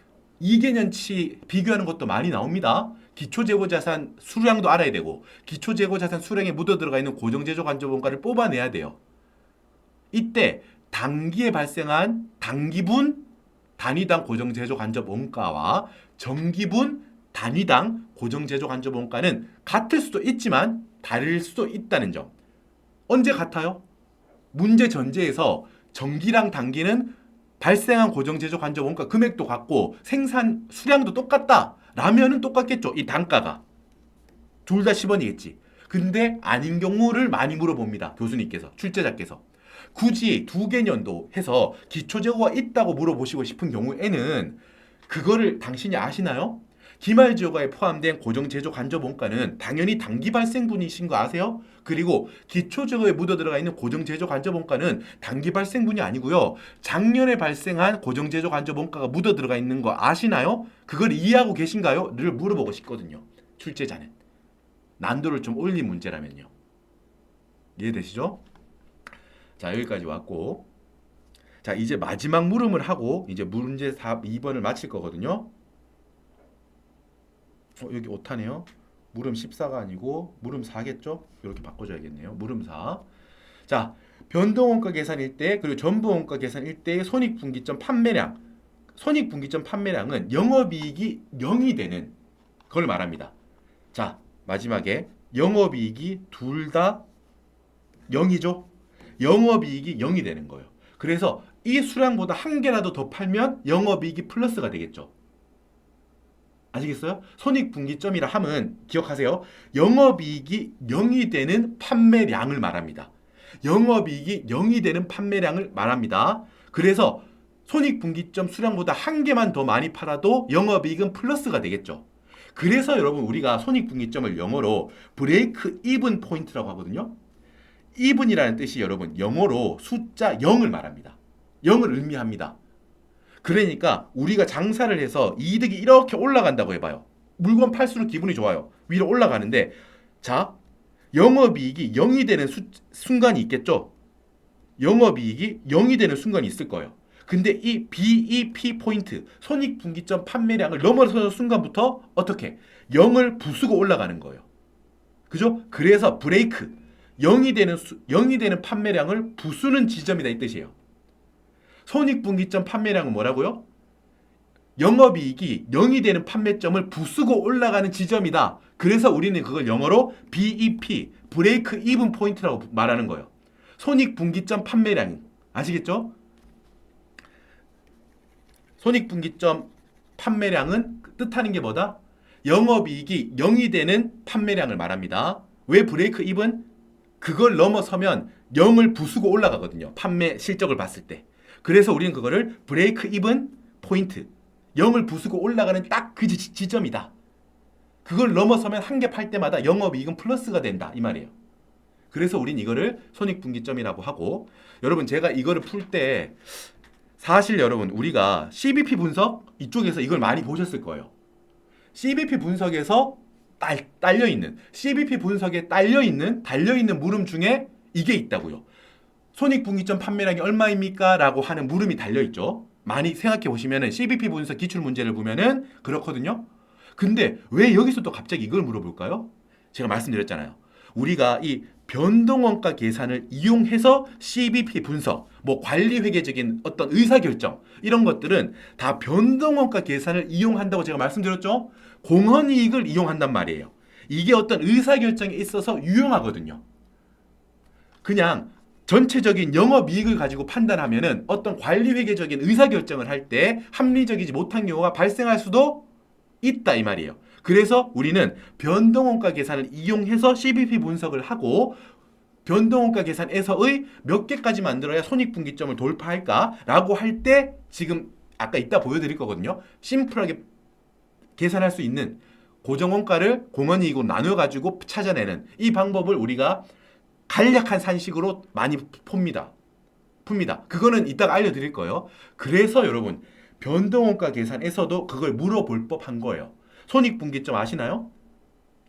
2개년치 비교하는 것도 많이 나옵니다. 기초재고자산 수량도 알아야 되고 기초재고자산 수량에 묻어 들어가 있는 고정제조 간접 원가를 뽑아내야 돼요. 이때 단기에 발생한 단기분 단위당 고정제조 간접 원가와 정기분 단위당 고정제조 간접 원가는 같을 수도 있지만 다를 수도 있다는 점. 언제 같아요? 문제 전제에서 정기랑 단기는 발생한 고정제조 간접 원가 금액도 같고 생산 수량도 똑같다 라면은 똑같겠죠. 이 단가가 둘 다 10원이겠지. 근데 아닌 경우를 많이 물어봅니다. 교수님께서, 출제자께서. 굳이 두 개년도 해서 기초재고가 있다고 물어보시고 싶은 경우에는 그거를 당신이 아시나요? 기말재고에 포함된 고정제조 간접 원가는 당연히 단기 발생분이신 거 아세요? 그리고 기초재고에 묻어 들어가 있는 고정제조 간접 원가는 단기 발생분이 아니고요. 작년에 발생한 고정제조 간접 원가가 묻어 들어가 있는 거 아시나요? 그걸 이해하고 계신가요? 를 물어보고 싶거든요. 출제자는. 난도를 좀 올린 문제라면요. 이해되시죠? 자, 여기까지 왔고, 자 이제 마지막 물음을 하고 이제 문제 2번을 마칠 거거든요. 여기 오타네요. 물음 14가 아니고 물음 4겠죠? 이렇게 바꿔줘야겠네요. 물음 4. 자, 변동원가 계산일 때 그리고 전부원가 계산일 때의 손익분기점 판매량. 손익분기점 판매량은 영업이익이 0이 되는 걸 말합니다. 자, 마지막에 영업이익이 둘 다 0이죠? 영업이익이 0이 되는 거예요. 그래서 이 수량보다 한 개라도 더 팔면 영업이익이 플러스가 되겠죠. 아시겠어요? 손익분기점이라 함은 기억하세요. 영업이익이 0이 되는 판매량을 말합니다. 영업이익이 0이 되는 판매량을 말합니다. 그래서 손익분기점 수량보다 한 개만 더 많이 팔아도 영업이익은 플러스가 되겠죠. 그래서 여러분 우리가 손익분기점을 영어로 브레이크 이븐 포인트라고 하거든요. 이븐이라는 뜻이 여러분 영어로 숫자 0을 말합니다. 0을 의미합니다. 그러니까 우리가 장사를 해서 이득이 이렇게 올라간다고 해봐요. 물건 팔수록 기분이 좋아요. 위로 올라가는데 자, 영업이익이 0이 되는 순간이 있겠죠. 영업이익이 0이 되는 순간이 있을 거예요. 근데 이 BEP 포인트, 손익분기점 판매량을 넘어서는 순간부터 어떻게? 0을 부수고 올라가는 거예요. 그죠? 그래서 브레이크, 0이 되는 판매량을 부수는 지점이다 이 뜻이에요. 손익분기점 판매량은 뭐라고요? 영업이익이 0이 되는 판매점을 부수고 올라가는 지점이다. 그래서 우리는 그걸 영어로 BEP, 브레이크 이븐 포인트라고 말하는 거예요. 손익분기점 판매량. 아시겠죠? 손익분기점 판매량은 뜻하는 게 뭐다? 영업이익이 0이 되는 판매량을 말합니다. 왜 브레이크 이븐? 그걸 넘어서면 0을 부수고 올라가거든요. 판매 실적을 봤을 때. 그래서 우리는 그거를 브레이크 이븐 포인트, 0을 부수고 올라가는 딱 그 지점이다. 그걸 넘어서면 한 개 팔 때마다 영업이익은 플러스가 된다 이 말이에요. 그래서 우린 이거를 손익분기점이라고 하고, 여러분 제가 이거를 풀 때 사실 여러분 우리가 CBP 분석 이쪽에서 이걸 많이 보셨을 거예요. CBP 분석에서 딸려있는 CBP 분석에 달려있는 물음 중에 이게 있다고요. 손익분기점 판매량이 얼마입니까? 라고 하는 물음이 달려있죠. 많이 생각해 보시면은 CBP 분석 기출 문제를 보면은 그렇거든요. 근데 왜 여기서 또 갑자기 이걸 물어볼까요? 제가 말씀드렸잖아요. 우리가 이 변동원가 계산을 이용해서 CBP 분석, 뭐 관리회계적인 어떤 의사결정 이런 것들은 다 변동원가 계산을 이용한다고 제가 말씀드렸죠. 공헌이익을 이용한단 말이에요. 이게 어떤 의사결정에 있어서 유용하거든요. 그냥 전체적인 영업이익을 가지고 판단하면은 어떤 관리회계적인 의사결정을 할 때 합리적이지 못한 경우가 발생할 수도 있다 이 말이에요. 그래서 우리는 변동원가 계산을 이용해서 CBP 분석을 하고, 변동원가 계산에서의 몇 개까지 만들어야 손익분기점을 돌파할까라고 할 때 지금 아까 이따 보여드릴 거거든요. 심플하게 계산할 수 있는 고정원가를 공헌이익으로 나눠가지고 찾아내는 이 방법을 우리가 간략한 산식으로 많이 풉니다. 그거는 이따가 알려드릴 거예요. 그래서 여러분 변동원가 계산에서도 그걸 물어볼 법한 거예요. 손익분기점 아시나요?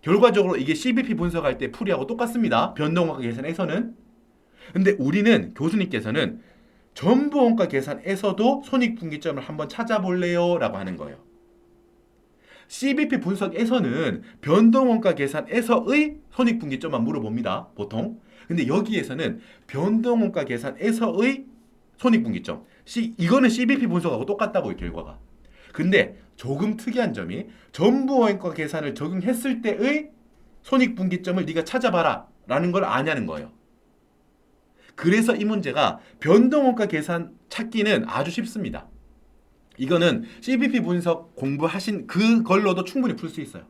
결과적으로 이게 CBP 분석할 때 풀이하고 똑같습니다. 변동원가 계산에서는. 근데 우리는 교수님께서는 전부원가 계산에서도 손익분기점을 한번 찾아볼래요? 라고 하는 거예요. CBP 분석에서는 변동원가 계산에서의 손익분기점만 물어봅니다. 보통. 근데 여기에서는 변동원가 계산에서의 손익분기점. 이거는 CBP 분석하고 똑같다고요, 결과가. 근데 조금 특이한 점이 전부원가 계산을 적용했을 때의 손익분기점을 네가 찾아봐라 라는 걸 아냐는 거예요. 그래서 이 문제가 변동원가 계산 찾기는 아주 쉽습니다. 이거는 CBP 분석 공부하신 그걸로도 충분히 풀 수 있어요.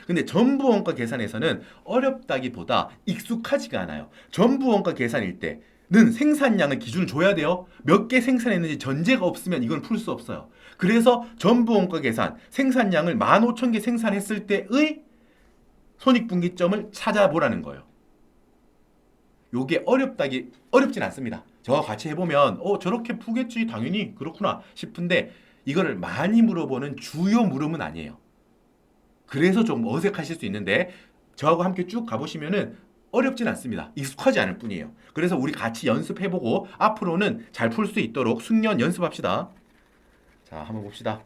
근데 전부원가 계산에서는 어렵다기보다 익숙하지가 않아요. 전부원가 계산일 때는 생산량을 기준을 줘야 돼요. 몇 개 생산했는지 전제가 없으면 이건 풀 수 없어요. 그래서 전부원가 계산, 생산량을 15,000개 생산했을 때의 손익분기점을 찾아보라는 거예요. 요게 어렵진 않습니다. 저와 같이 해보면 저렇게 푸겠지 당연히 그렇구나 싶은데 이거를 많이 물어보는 주요 물음은 아니에요. 그래서 좀 어색하실 수 있는데 저하고 함께 쭉 가보시면은 어렵진 않습니다. 익숙하지 않을 뿐이에요. 그래서 우리 같이 연습해보고 앞으로는 잘 풀 수 있도록 숙련 연습합시다. 자, 한번 봅시다.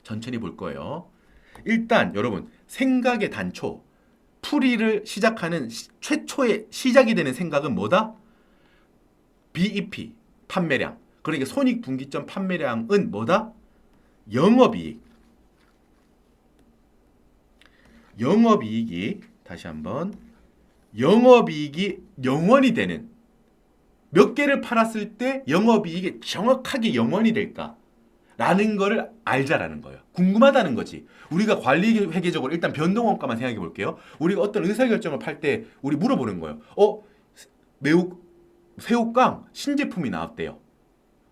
천천히 볼 거예요. 일단 여러분 생각의 단초, 풀이를 시작하는 최초의 시작이 되는 생각은 뭐다? BEP, 판매량. 그러니까 손익분기점 판매량은 뭐다? 영업이익. 영업이익이 다시 한번 영업이익이 0원이 되는, 몇 개를 팔았을 때 영업이익이 정확하게 0원이 될까? 라는 거를 알자라는 거예요. 궁금하다는 거지. 우리가 관리회계적으로 일단 변동원가만 생각해 볼게요. 우리가 어떤 의사결정을 팔 때 우리 물어보는 거예요. 새우깡 신제품이 나왔대요.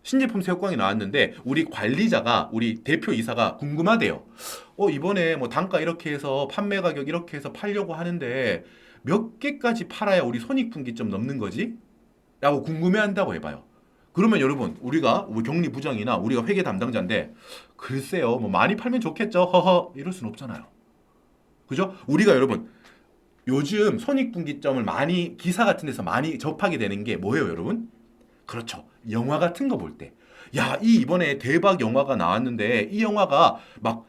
신제품 새우깡이 나왔는데 우리 관리자가, 우리 대표이사가 궁금하대요. 이번에 뭐 단가 이렇게 해서 판매 가격 이렇게 해서 팔려고 하는데 몇 개까지 팔아야 우리 손익분기점 넘는 거지? 라고 궁금해한다고 해봐요. 그러면 여러분 우리가 경리부장이나 우리가 회계 담당자인데 글쎄요 뭐 많이 팔면 좋겠죠 허허 이럴 순 없잖아요. 그죠? 우리가 여러분 요즘 손익분기점을 많이 기사 같은 데서 많이 접하게 되는 게 뭐예요 여러분? 그렇죠. 영화 같은 거 볼 때. 야, 이번에 대박 영화가 나왔는데 이 영화가 막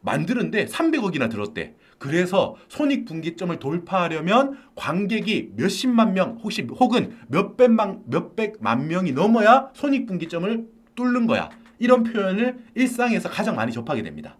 만드는데 300억이나 들었대. 그래서 손익분기점을 돌파하려면 관객이 몇십만 명 혹은 몇백만 명이 넘어야 손익분기점을 뚫는 거야. 이런 표현을 일상에서 가장 많이 접하게 됩니다.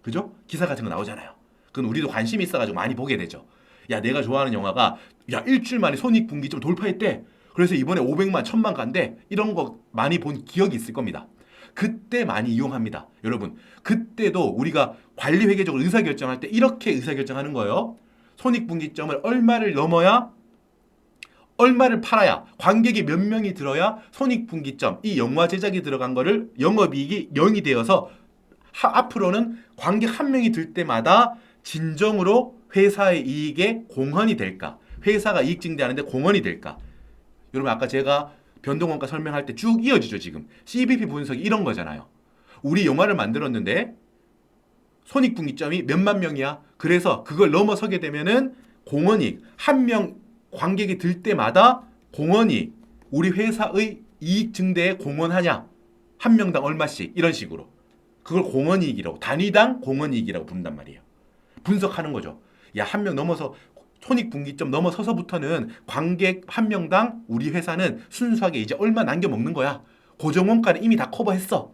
그죠? 기사 같은 거 나오잖아요. 그건 우리도 관심이 있어가지고 많이 보게 되죠. 야, 내가 좋아하는 영화가 야, 일주일 만에 손익분기점 돌파했대. 그래서 이번에 500만, 1000만 간대. 이런 거 많이 본 기억이 있을 겁니다. 그때 많이 이용합니다. 여러분, 그때도 우리가 관리회계적으로 의사결정할 때 이렇게 의사결정하는 거예요. 손익분기점을 얼마를 넘어야, 얼마를 팔아야, 관객이 몇 명이 들어야 손익분기점, 이 영화 제작이 들어간 거를 영업이익이 0이 되어서 앞으로는 관객 한 명이 들 때마다 진정으로 회사의 이익에 공헌이 될까? 회사가 이익 증대하는데 공헌이 될까? 여러분, 아까 제가 변동원가 설명할 때 쭉 이어지죠. 지금 CBP 분석이 이런 거잖아요. 우리 영화를 만들었는데 손익분기점이 몇만 명이야. 그래서 그걸 넘어서게 되면은 공헌이익, 한 명 관객이 들 때마다 공헌이익, 우리 회사의 이익 증대에 공헌하냐, 한 명당 얼마씩, 이런 식으로 그걸 공헌이익이라고, 단위당 공헌이익이라고 부른단 말이에요. 분석하는 거죠. 야, 한 명 넘어서 손익분기점 넘어서서부터는 관객 한 명당 우리 회사는 순수하게 이제 얼마 남겨 먹는 거야. 고정원가는 이미 다 커버했어.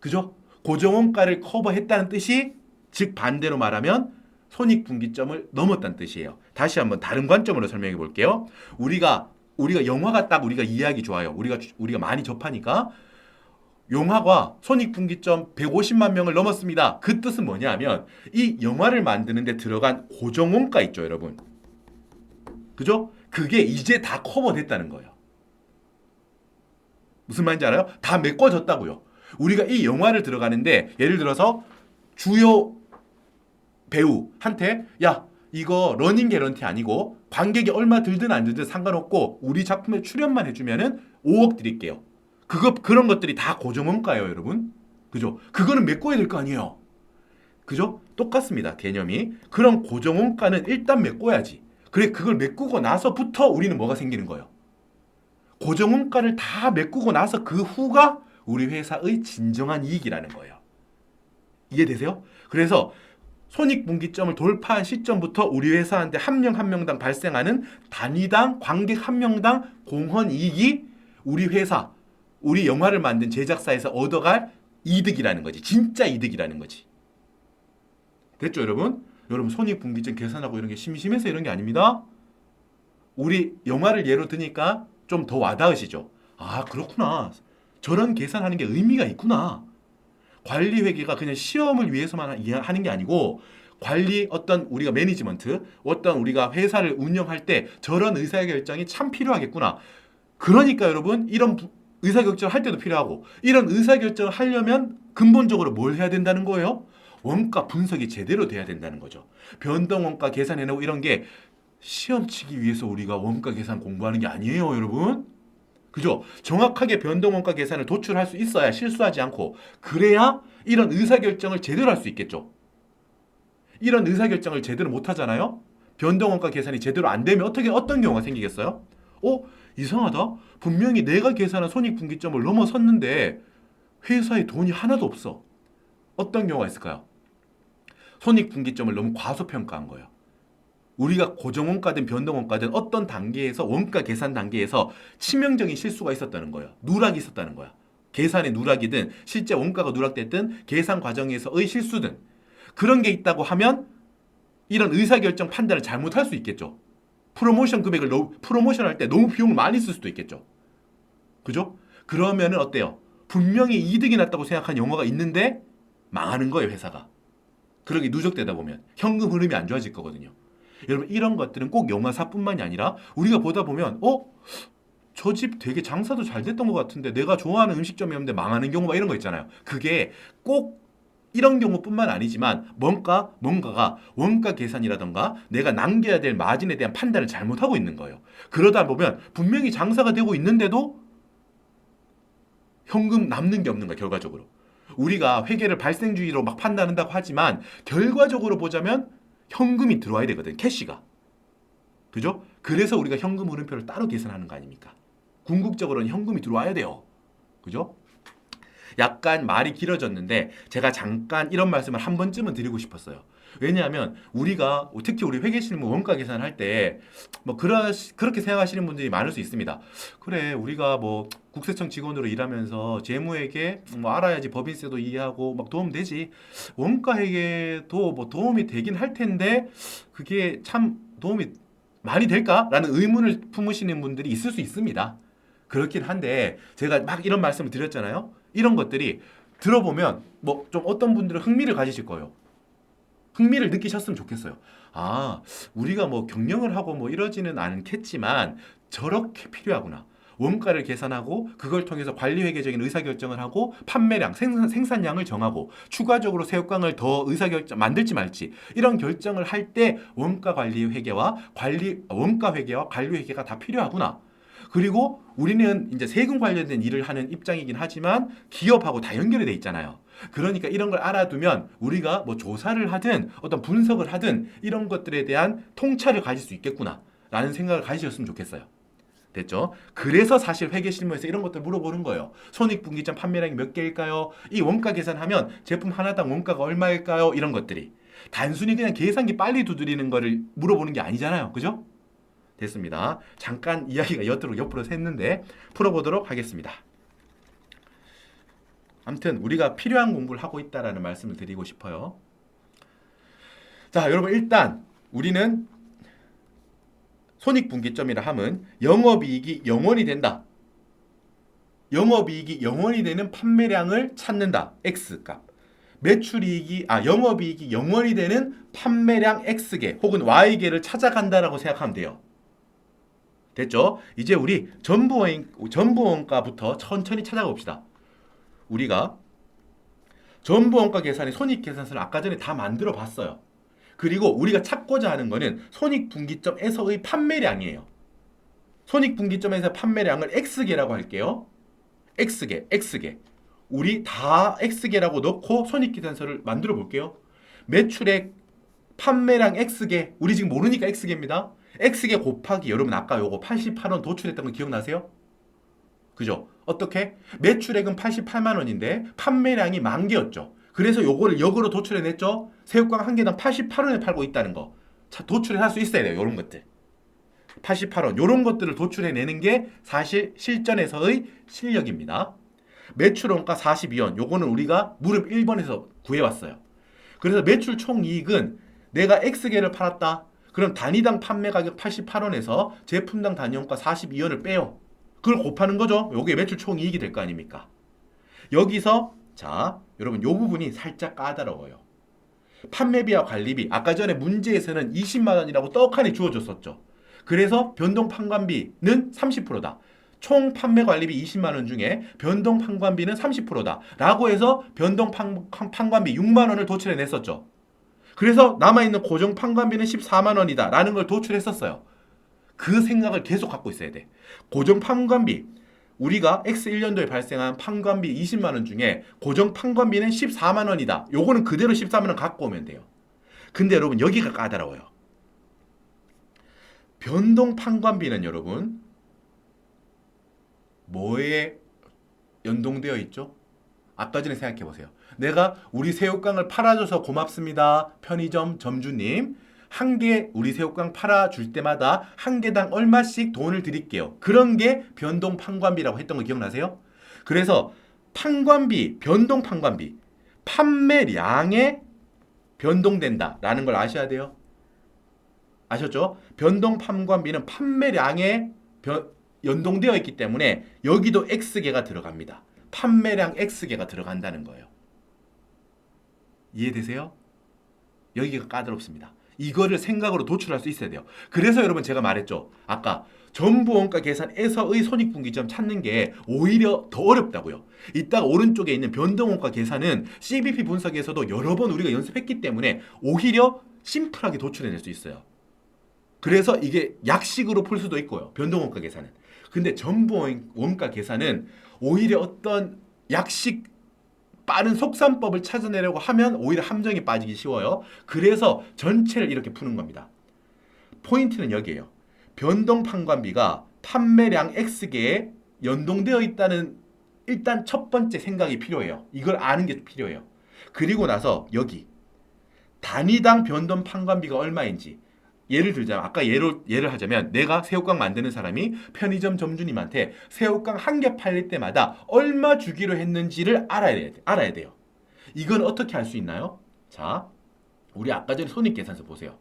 그죠? 고정원가를 커버했다는 뜻이, 즉 반대로 말하면 손익분기점을 넘었다는 뜻이에요. 다시 한번 다른 관점으로 설명해 볼게요. 우리가 영화가 딱 우리가 이해하기 좋아요. 우리가 많이 접하니까, 영화가 손익분기점 150만 명을 넘었습니다. 그 뜻은 뭐냐면 이 영화를 만드는데 들어간 고정원가 있죠, 여러분. 그죠? 그게 이제 다 커버됐다는 거예요. 무슨 말인지 알아요? 다 메꿔졌다고요. 우리가 이 영화를 들어가는데 예를 들어서 주요 배우한테 야, 이거 러닝 개런티 아니고 관객이 얼마 들든 안 들든 상관없고 우리 작품에 출연만 해주면은 5억 드릴게요. 그런 것들이 다 고정원가예요, 여러분. 그죠? 그거는 메꿔야 될 거 아니에요. 그죠? 똑같습니다, 개념이. 그런 고정원가는 일단 메꿔야지. 그래, 그걸 메꾸고 나서부터 우리는 뭐가 생기는 거예요? 고정원가를 다 메꾸고 나서 그 후가 우리 회사의 진정한 이익이라는 거예요. 이해되세요? 그래서 손익분기점을 돌파한 시점부터 우리 회사한테 한 명 한 명당 발생하는 단위당 관객 한 명당 공헌이익이 우리 회사, 우리 영화를 만든 제작사에서 얻어갈 이득이라는 거지. 진짜 이득이라는 거지. 됐죠, 여러분? 여러분, 손익분기점 계산하고 이런 게 심심해서 이런 게 아닙니다. 우리 영화를 예로 드니까 좀 더 와닿으시죠? 아, 그렇구나. 저런 계산하는 게 의미가 있구나. 관리회계가 그냥 시험을 위해서만 하는 게 아니고, 관리, 어떤 우리가 매니지먼트, 어떤 우리가 회사를 운영할 때 저런 의사결정이 참 필요하겠구나. 그러니까 여러분, 이런 의사결정을 할 때도 필요하고, 이런 의사결정을 하려면 근본적으로 뭘 해야 된다는 거예요? 원가 분석이 제대로 돼야 된다는 거죠. 변동원가 계산해내고 이런 게 시험 치기 위해서 우리가 원가 계산 공부하는 게 아니에요, 여러분. 그죠? 정확하게 변동원가 계산을 도출할 수 있어야, 실수하지 않고, 그래야 이런 의사결정을 제대로 할 수 있겠죠. 이런 의사결정을 제대로 못 하잖아요? 변동원가 계산이 제대로 안 되면 어떤 경우가 생기겠어요? 이상하다. 분명히 내가 계산한 손익분기점을 넘어섰는데 회사에 돈이 하나도 없어. 어떤 경우가 있을까요? 손익분기점을 너무 과소평가한 거예요. 우리가 고정원가든 변동원가든 어떤 단계에서, 원가 계산 단계에서 치명적인 실수가 있었다는 거예요. 누락이 있었다는 거야. 계산의 누락이든 실제 원가가 누락됐든 계산 과정에서의 실수든 그런 게 있다고 하면 이런 의사결정 판단을 잘못할 수 있겠죠. 프로모션 금액을 프로모션 할 때 너무 비용을 많이 쓸 수도 있겠죠. 그죠? 그러면은 어때요? 분명히 이득이 났다고 생각한 영화가 있는데 망하는 거예요, 회사가. 그러게 누적되다 보면 현금 흐름이 안 좋아질 거거든요. 여러분, 이런 것들은 꼭 영화사뿐만이 아니라 우리가 보다 보면 저 집 되게 장사도 잘 됐던 것 같은데 내가 좋아하는 음식점이었는데 망하는 경우 막 이런 거 있잖아요. 그게 꼭 이런 경우뿐만 아니지만 뭔가가 원가 계산이라던가 내가 남겨야 될 마진에 대한 판단을 잘못하고 있는 거예요. 그러다 보면 분명히 장사가 되고 있는데도 현금 남는 게 없는 거야, 결과적으로. 우리가 회계를 발생주의로 막 판단한다고 하지만 결과적으로 보자면 현금이 들어와야 되거든, 캐시가. 그죠? 그래서 우리가 현금 흐름표를 따로 계산하는 거 아닙니까? 궁극적으로는 현금이 들어와야 돼요. 그죠? 약간 말이 길어졌는데 제가 잠깐 이런 말씀을 한 번쯤은 드리고 싶었어요. 왜냐하면 우리가 특히 우리 회계실무 원가 계산할 때 뭐 그렇게 생각하시는 분들이 많을 수 있습니다. 그래, 우리가 뭐 국세청 직원으로 일하면서 재무회계 뭐 알아야지 법인세도 이해하고 막 도움 되지. 원가 회계도 뭐 도움이 되긴 할 텐데 그게 참 도움이 많이 될까라는 의문을 품으시는 분들이 있을 수 있습니다. 그렇긴 한데 제가 막 이런 말씀을 드렸잖아요. 이런 것들이 들어보면 뭐 좀 어떤 분들은 흥미를 가지실 거예요. 흥미를 느끼셨으면 좋겠어요. 아, 우리가 뭐 경영을 하고 뭐 이러지는 않겠지만 저렇게 필요하구나. 원가를 계산하고 그걸 통해서 관리회계적인 의사결정을 하고 판매량, 생산량을 정하고 추가적으로 새우깡을 더 의사결정 만들지 말지 이런 결정을 할 때 원가 관리 회계와 원가 회계와 관리 회계가 다 필요하구나. 그리고 우리는 이제 세금 관련된 일을 하는 입장이긴 하지만 기업하고 다 연결이 돼 있잖아요. 그러니까 이런 걸 알아두면 우리가 뭐 조사를 하든 어떤 분석을 하든 이런 것들에 대한 통찰을 가질 수 있겠구나 라는 생각을 가지셨으면 좋겠어요. 됐죠? 그래서 사실 회계 실무에서 이런 것들 물어보는 거예요. 손익분기점 판매량이 몇 개일까요? 이 원가 계산하면 제품 하나당 원가가 얼마일까요? 이런 것들이 단순히 그냥 계산기 빨리 두드리는 거를 물어보는 게 아니잖아요. 그죠? 됐습니다. 잠깐 이야기가 옆으로 샜는데 풀어보도록 하겠습니다. 아무튼 우리가 필요한 공부를 하고 있다라는 말씀을 드리고 싶어요. 자, 여러분 일단 우리는 손익분기점이라 함은 영업이익이 0원이 된다. 영업이익이 0원이 되는 판매량을 찾는다. X값. 영업이익이 0원이 되는 판매량 X개 혹은 Y개를 찾아간다라고 생각하면 돼요. 됐죠? 이제 우리 전부원가부터 천천히 찾아봅시다. 우리가 전부원가 계산의 손익계산서를 아까 전에 다 만들어 봤어요. 그리고 우리가 찾고자 하는 거는 손익분기점에서의 판매량이에요. 손익분기점에서 판매량을 X개라고 할게요. X개. 우리 다 X개라고 넣고 손익계산서를 만들어 볼게요. 매출액 판매량 X개. 우리 지금 모르니까 X개입니다. X개 곱하기 여러분 아까 요거 88원 도출했던 거 기억나세요? 그죠? 어떻게? 매출액은 88만 원인데 판매량이 10,000개였죠. 그래서 요거를 역으로 도출해냈죠. 새우깡 한 개당 88원에 팔고 있다는 거. 자, 도출을 할 수 있어야 돼요. 요런 것들. 88원. 요런 것들을 도출해내는 게 사실 실전에서의 실력입니다. 매출원가 42원. 요거는 우리가 무릎 1번에서 구해왔어요. 그래서 매출 총이익은 내가 X개를 팔았다. 그럼 단위당 판매 가격 88원에서 제품당 단위원가 42원을 빼요. 그걸 곱하는 거죠. 요게 매출 총이익이 될 거 아닙니까? 여기서 자, 여러분 요 부분이 살짝 까다로워요. 판매비와 관리비. 아까 전에 문제에서는 20만 원이라고 떡하니 주어졌었죠. 그래서 변동 판관비는 30%다. 총 판매 관리비 20만 원 중에 변동 판관비는 30%다. 라고 해서 변동 판관비 6만 원을 도출해 냈었죠. 그래서 남아있는 고정 판관비는 14만 원이다. 라는 걸 도출했었어요. 그 생각을 계속 갖고 있어야 돼. 고정 판관비. 우리가 X1년도에 발생한 판관비 20만 원 중에 고정 판관비는 14만 원이다. 요거는 그대로 14만 원 갖고 오면 돼요. 근데 여러분 여기가 까다로워요. 변동 판관비는 여러분 뭐에 연동되어 있죠? 아까 전에 생각해 보세요. 내가 우리 새우깡을 팔아줘서 고맙습니다. 편의점 점주님. 한 개 우리 새우깡 팔아줄 때마다 한 개당 얼마씩 돈을 드릴게요. 그런 게 변동 판관비라고 했던 거 기억나세요? 그래서 판관비, 변동 판관비, 판매량에 변동된다라는 걸 아셔야 돼요. 아셨죠? 변동 판관비는 판매량에 연동되어 있기 때문에 여기도 X개가 들어갑니다. 판매량 X개가 들어간다는 거예요. 이해되세요? 여기가 까다롭습니다. 이거를 생각으로 도출할 수 있어야 돼요. 그래서 여러분 제가 말했죠. 아까 전부원가 계산에서의 손익분기점 찾는 게 오히려 더 어렵다고요. 이따가 오른쪽에 있는 변동원가 계산은 CBP 분석에서도 여러 번 우리가 연습했기 때문에 오히려 심플하게 도출해낼 수 있어요. 그래서 이게 약식으로 풀 수도 있고요. 변동원가 계산은. 근데 전부원가 계산은 오히려 어떤 약식 빠른 속산법을 찾아내려고 하면 오히려 함정에 빠지기 쉬워요. 그래서 전체를 이렇게 푸는 겁니다. 포인트는 여기에요. 변동 판관비가 판매량 X개에 연동되어 있다는 일단 첫 번째 생각이 필요해요. 이걸 아는 게 필요해요. 그리고 나서 여기 단위당 변동 판관비가 얼마인지 예를 들자면 아까 예를 하자면 내가 새우깡 만드는 사람이 편의점 점주님한테 새우깡 한 개 팔릴 때마다 얼마 주기로 했는지를 알아야 돼요. 이건 어떻게 할 수 있나요? 자, 우리 아까 전에 손익계산서 보세요.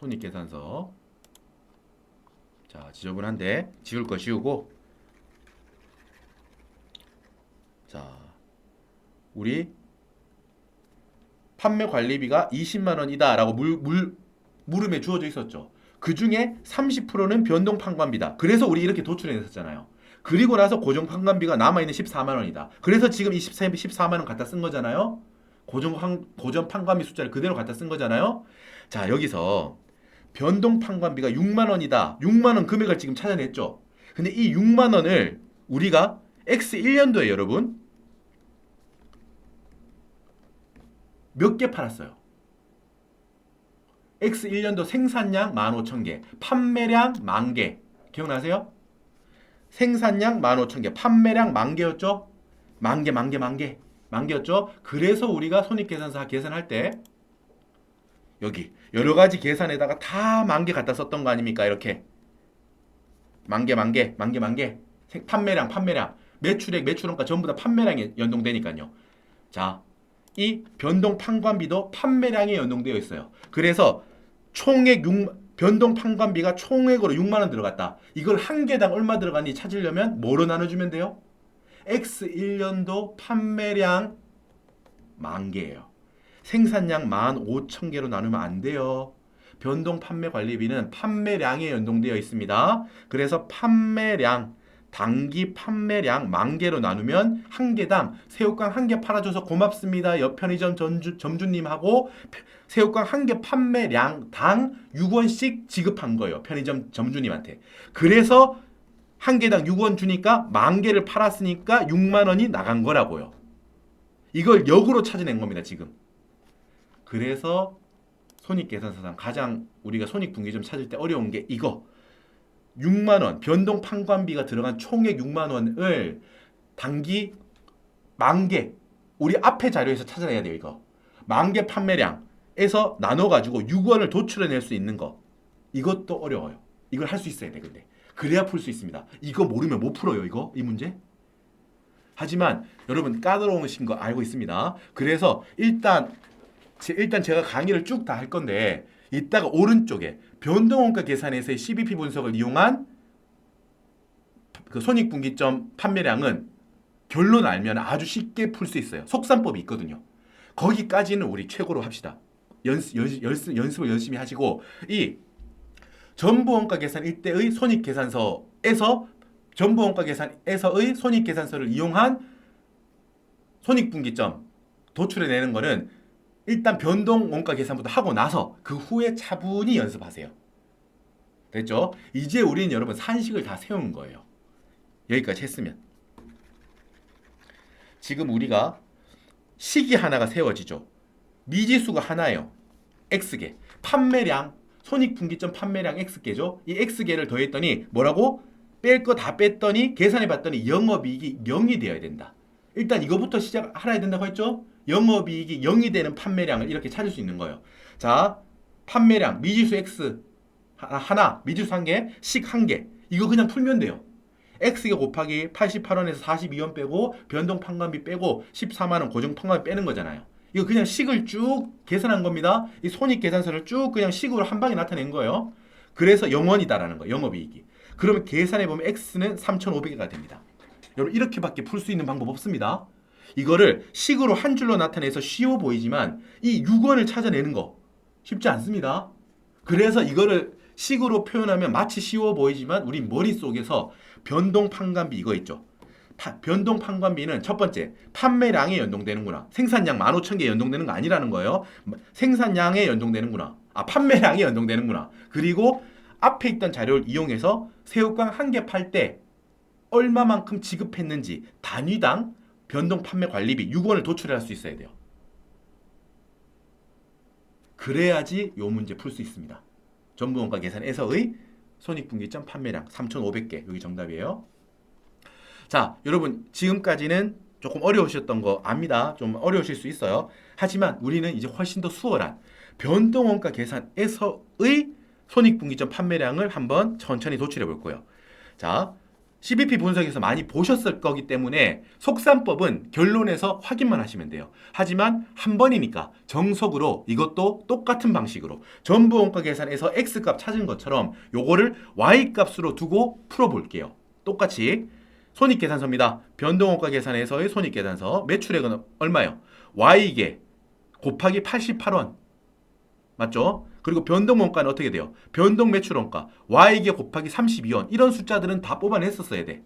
손익계산서. 자, 지저분한데 지울 거 지우고. 자, 우리 판매 관리비가 20만 원이다 라고 물음에 주어져 있었죠. 그 중에 30%는 변동 판관비다. 그래서 우리 이렇게 도출해냈었잖아요. 그리고 나서 고정 판관비가 남아있는 14만 원이다. 그래서 지금 이 14만 원 갖다 쓴 거잖아요. 고정 판관비 숫자를 그대로 갖다 쓴 거잖아요. 자, 여기서 변동 판관비가 6만 원이다. 6만 원 금액을 지금 찾아냈죠. 근데 이 6만 원을 우리가 X1년도에 여러분 몇 개 팔았어요? X1년도 생산량 15,000개, 판매량 10,000개. 기억나세요? 생산량 15,000개, 판매량 10,000개였죠? 10,000개. 그래서 우리가 손익계산서 계산할 때 여기 여러 가지 계산에다가 다 10,000개 갖다 썼던 거 아닙니까? 이렇게 10,000개. 판매량. 매출액, 매출원가 전부 다 판매량에 연동되니까요. 자, 이 변동 판관비도 판매량에 연동되어 있어요. 그래서 총액 변동 판관비가 총액으로 6만 원 들어갔다. 이걸 한 개당 얼마 들어갔니 찾으려면 뭐로 나눠주면 돼요? X1년도 판매량 10,000개예요. 생산량 15,000개로 나누면 안 돼요. 변동 판매 관리비는 판매량에 연동되어 있습니다. 그래서 단기 판매량 10,000개로 나누면 한 개당 새우깡 한 개 팔아줘서 고맙습니다. 옆 편의점 점주님하고 새우깡 한 개 판매량당 6원씩 지급한 거예요. 편의점 점주님한테. 그래서 한 개당 6원 주니까 10,000개를 팔았으니까 6만 원이 나간 거라고요. 이걸 역으로 찾아낸 겁니다. 지금. 그래서 손익계산서상 가장 우리가 손익분기점 찾을 때 어려운 게 이거. 6만 원 변동 판관비가 들어간 총액 6만 원을 단기 10,000개 우리 앞에 자료에서 찾아내야 돼요. 이거 10,000개 판매량에서 나눠가지고 6원을 도출해낼 수 있는 거 이것도 어려워요. 이걸 할 수 있어야 돼. 근데 그래야 풀 수 있습니다. 이거 모르면 못 풀어요. 이 문제. 하지만 여러분 까다로우신 거 알고 있습니다. 그래서 일단 제가 강의를 쭉 다 할 건데 이따가 오른쪽에 변동원가 계산에서의 CBP 분석을 이용한 그 손익분기점 판매량은 결론 알면 아주 쉽게 풀 수 있어요. 속산법이 있거든요. 거기까지는 우리 최고로 합시다. 연습을 열심히 하시고 이 전부원가 계산 일대의 손익계산서에서 전부원가 계산에서의 손익계산서를 이용한 손익분기점 도출해내는 거는 일단 변동 원가 계산부터 하고 나서 그 후에 차분히 연습하세요. 됐죠? 이제 우리는 여러분 산식을 다 세운 거예요. 여기까지 했으면. 지금 우리가 식이 하나가 세워지죠. 미지수가 하나예요. X개. 판매량, 손익분기점 판매량 X개죠. 이 X개를 더했더니 뭐라고? 뺄 거 다 뺐더니 계산해봤더니 영업이익이 0이 되어야 된다. 일단 이거부터 시작하셔야 된다고 했죠? 영업이익이 0이 되는 판매량을 이렇게 찾을 수 있는 거예요. 자, 판매량, 미지수 X 하나, 미지수 한 개, 식 한 개. 이거 그냥 풀면 돼요. X가 곱하기 88원에서 42원 빼고 변동 판관비 빼고 14만 원 고정 판관비 빼는 거잖아요. 이거 그냥 식을 쭉 계산한 겁니다. 이 손익계산서를 쭉 그냥 식으로 한 방에 나타낸 거예요. 그래서 0원이다라는 거예요. 영업이익이. 그러면 계산해보면 X는 3,500개가 됩니다. 여러분 이렇게밖에 풀 수 있는 방법 없습니다. 이거를 식으로 한 줄로 나타내서 쉬워 보이지만 이 6원을 찾아내는 거 쉽지 않습니다. 그래서 이거를 식으로 표현하면 마치 쉬워 보이지만 우리 머릿속에서 변동 판관비 이거 있죠. 변동 판관비는 첫 번째 판매량에 연동되는구나. 생산량 15,000개 연동되는 거 아니라는 거예요. 생산량에 연동되는구나. 판매량에 연동되는구나. 그리고 앞에 있던 자료를 이용해서 새우깡 한 개 팔 때 얼마만큼 지급했는지 단위당 변동 판매 관리비 6원을 도출할 수 있어야 돼요. 그래야지 요 문제 풀 수 있습니다. 전부원가 계산에서의 손익분기점 판매량 3,500개 여기 정답이에요. 자, 여러분 지금까지는 조금 어려우셨던 거 압니다. 좀 어려우실 수 있어요. 하지만 우리는 이제 훨씬 더 수월한 변동원가 계산에서의 손익분기점 판매량을 한번 천천히 도출해 볼 거예요. 자, CBP 분석에서 많이 보셨을 거기 때문에 속산법은 결론에서 확인만 하시면 돼요. 하지만 한 번이니까 정석으로 이것도 똑같은 방식으로 전부원가 계산에서 X값 찾은 것처럼 요거를 Y값으로 두고 풀어볼게요. 똑같이 손익계산서입니다. 변동원가 계산에서의 손익계산서 매출액은 얼마요? Y계 곱하기 88원 맞죠? 그리고 변동원가는 어떻게 돼요? 변동매출원가 Y계 곱하기 32원 이런 숫자들은 다 뽑아냈었어야 돼.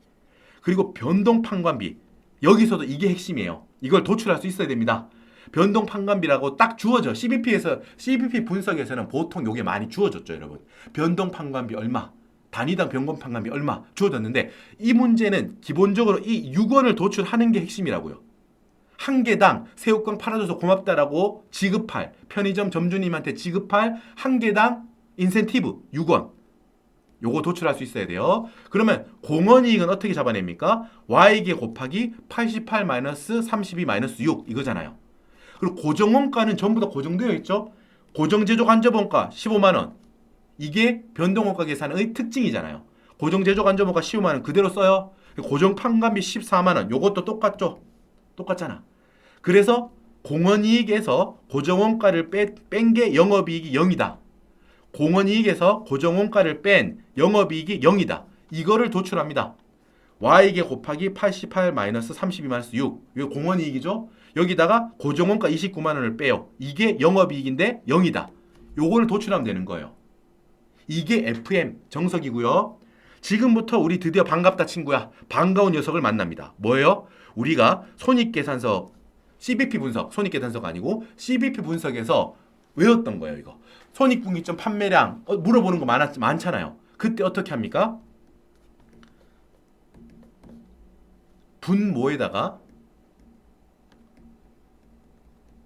그리고 변동판관비 여기서도 이게 핵심이에요. 이걸 도출할 수 있어야 됩니다. 변동판관비라고 딱 주어져. CBP 분석에서는 보통 요게 많이 주어졌죠, 여러분. 변동판관비 얼마? 단위당 변동판관비 얼마? 주어졌는데 이 문제는 기본적으로 이 6원을 도출하는 게 핵심이라고요. 한 개당 새우깡 팔아줘서 고맙다라고 지급할 편의점 점주님한테 지급할 한 개당 인센티브 6원 요거 도출할 수 있어야 돼요. 그러면 공원이익은 어떻게 잡아냅니까? Y계 곱하기 88-32-6 이거잖아요. 그리고 고정원가는 전부 다 고정되어 있죠. 고정제조간접원가 15만원 이게 변동원가 계산의 특징이잖아요. 고정제조간접원가 15만원 그대로 써요. 고정판관비 14만원 요것도 똑같죠. 똑같잖아. 그래서 공원이익에서 고정원가를 뺀 게 영업이익이 0이다. 공원이익에서 고정원가를 뺀 영업이익이 0이다. 이거를 도출합니다. Y계 곱하기 88-32-6 이거 공원이익이죠. 여기다가 고정원가 29만 원을 빼요. 이게 영업이익인데 0이다. 요거를 도출하면 되는 거예요. 이게 FM 정석이고요. 지금부터 우리 드디어 반갑다 친구야. 반가운 녀석을 만납니다. 뭐예요? 우리가 손익계산서 CBP 분석, 손익계산서가 아니고 CBP 분석에서 외웠던 거예요. 이거 손익분기점 판매량 물어보는 거 많잖아요. 그때 어떻게 합니까? 분모에다가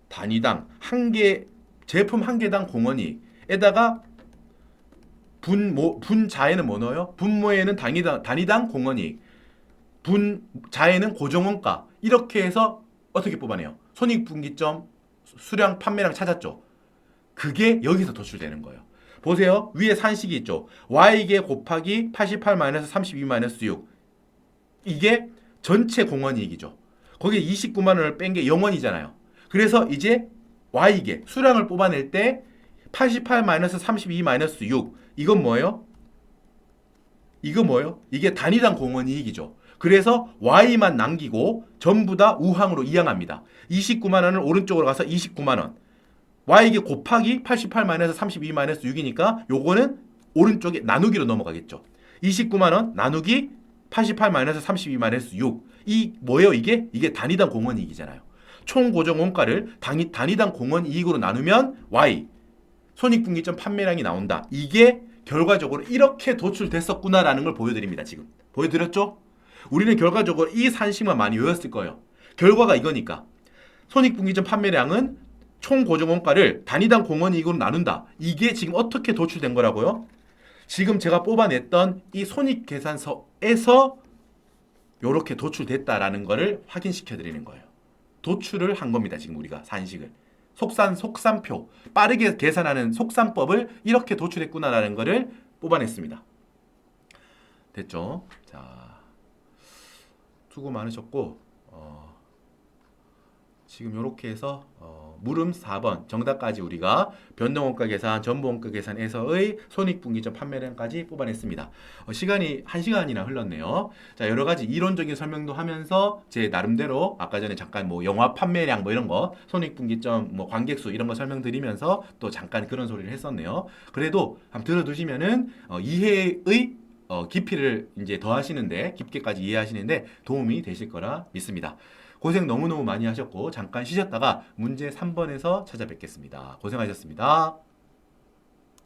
단위당 한 개 제품 한 개당 공원이익에다가 분자에는 뭐 넣어요? 분모에는 단위당 공원이익, 분자에는 고정원가 이렇게 해서 어떻게 뽑아내요? 손익분기점 수량 판매량 찾았죠. 그게 여기서 도출되는 거예요. 보세요. 위에 산식이 있죠. Y계 곱하기 88-32-6 이게 전체 공원이익이죠. 거기에 29만 원을 뺀 게 0원이잖아요. 그래서 이제 Y계 수량을 뽑아낼 때 88-32-6 이건 뭐예요? 이거 뭐예요? 이게 단위당 공원이익이죠. 그래서 Y만 남기고 전부 다 우항으로 이항합니다. 29만 원을 오른쪽으로 가서 29만 원. Y계 곱하기 88-32-6이니까 요거는 오른쪽에 나누기로 넘어가겠죠. 29만 원 나누기 88-32-6. 이 뭐예요 이게? 이게 단위당 공원이익이잖아요. 총 고정 원가를 단위당 공원이익으로 나누면 Y. 손익분기점 판매량이 나온다. 이게 결과적으로 이렇게 도출됐었구나라는 걸 보여드립니다. 지금. 보여드렸죠? 우리는 결과적으로 이 산식만 많이 외웠을 거예요. 결과가 이거니까. 손익분기점 판매량은 총 고정원가를 단위당 공원이익으로 나눈다. 이게 지금 어떻게 도출된 거라고요? 지금 제가 뽑아냈던 이 손익계산서에서 이렇게 도출됐다라는 거를 확인시켜 드리는 거예요. 도출을 한 겁니다. 지금 우리가 산식을. 속산표, 빠르게 계산하는 속산법을 이렇게 도출했구나라는 거를 뽑아냈습니다. 됐죠? 자. 수고 많으셨고 지금 이렇게 해서 물음 4번 정답까지 우리가 변동원가 계산, 전부원가 계산에서의 손익분기점 판매량까지 뽑아냈습니다. 시간이 1시간이나 흘렀네요. 자, 여러 가지 이론적인 설명도 하면서 제 나름대로 아까 전에 잠깐 뭐 영화 판매량 뭐 이런 거, 손익분기점 뭐 관객수 이런 거 설명드리면서 또 잠깐 그런 소리를 했었네요. 그래도 한번 들어두시면은 이해의 깊이를 이제 더 하시는데 깊게까지 이해하시는데 도움이 되실 거라 믿습니다. 고생 너무너무 많이 하셨고 잠깐 쉬셨다가 문제 3번에서 찾아뵙겠습니다. 고생하셨습니다.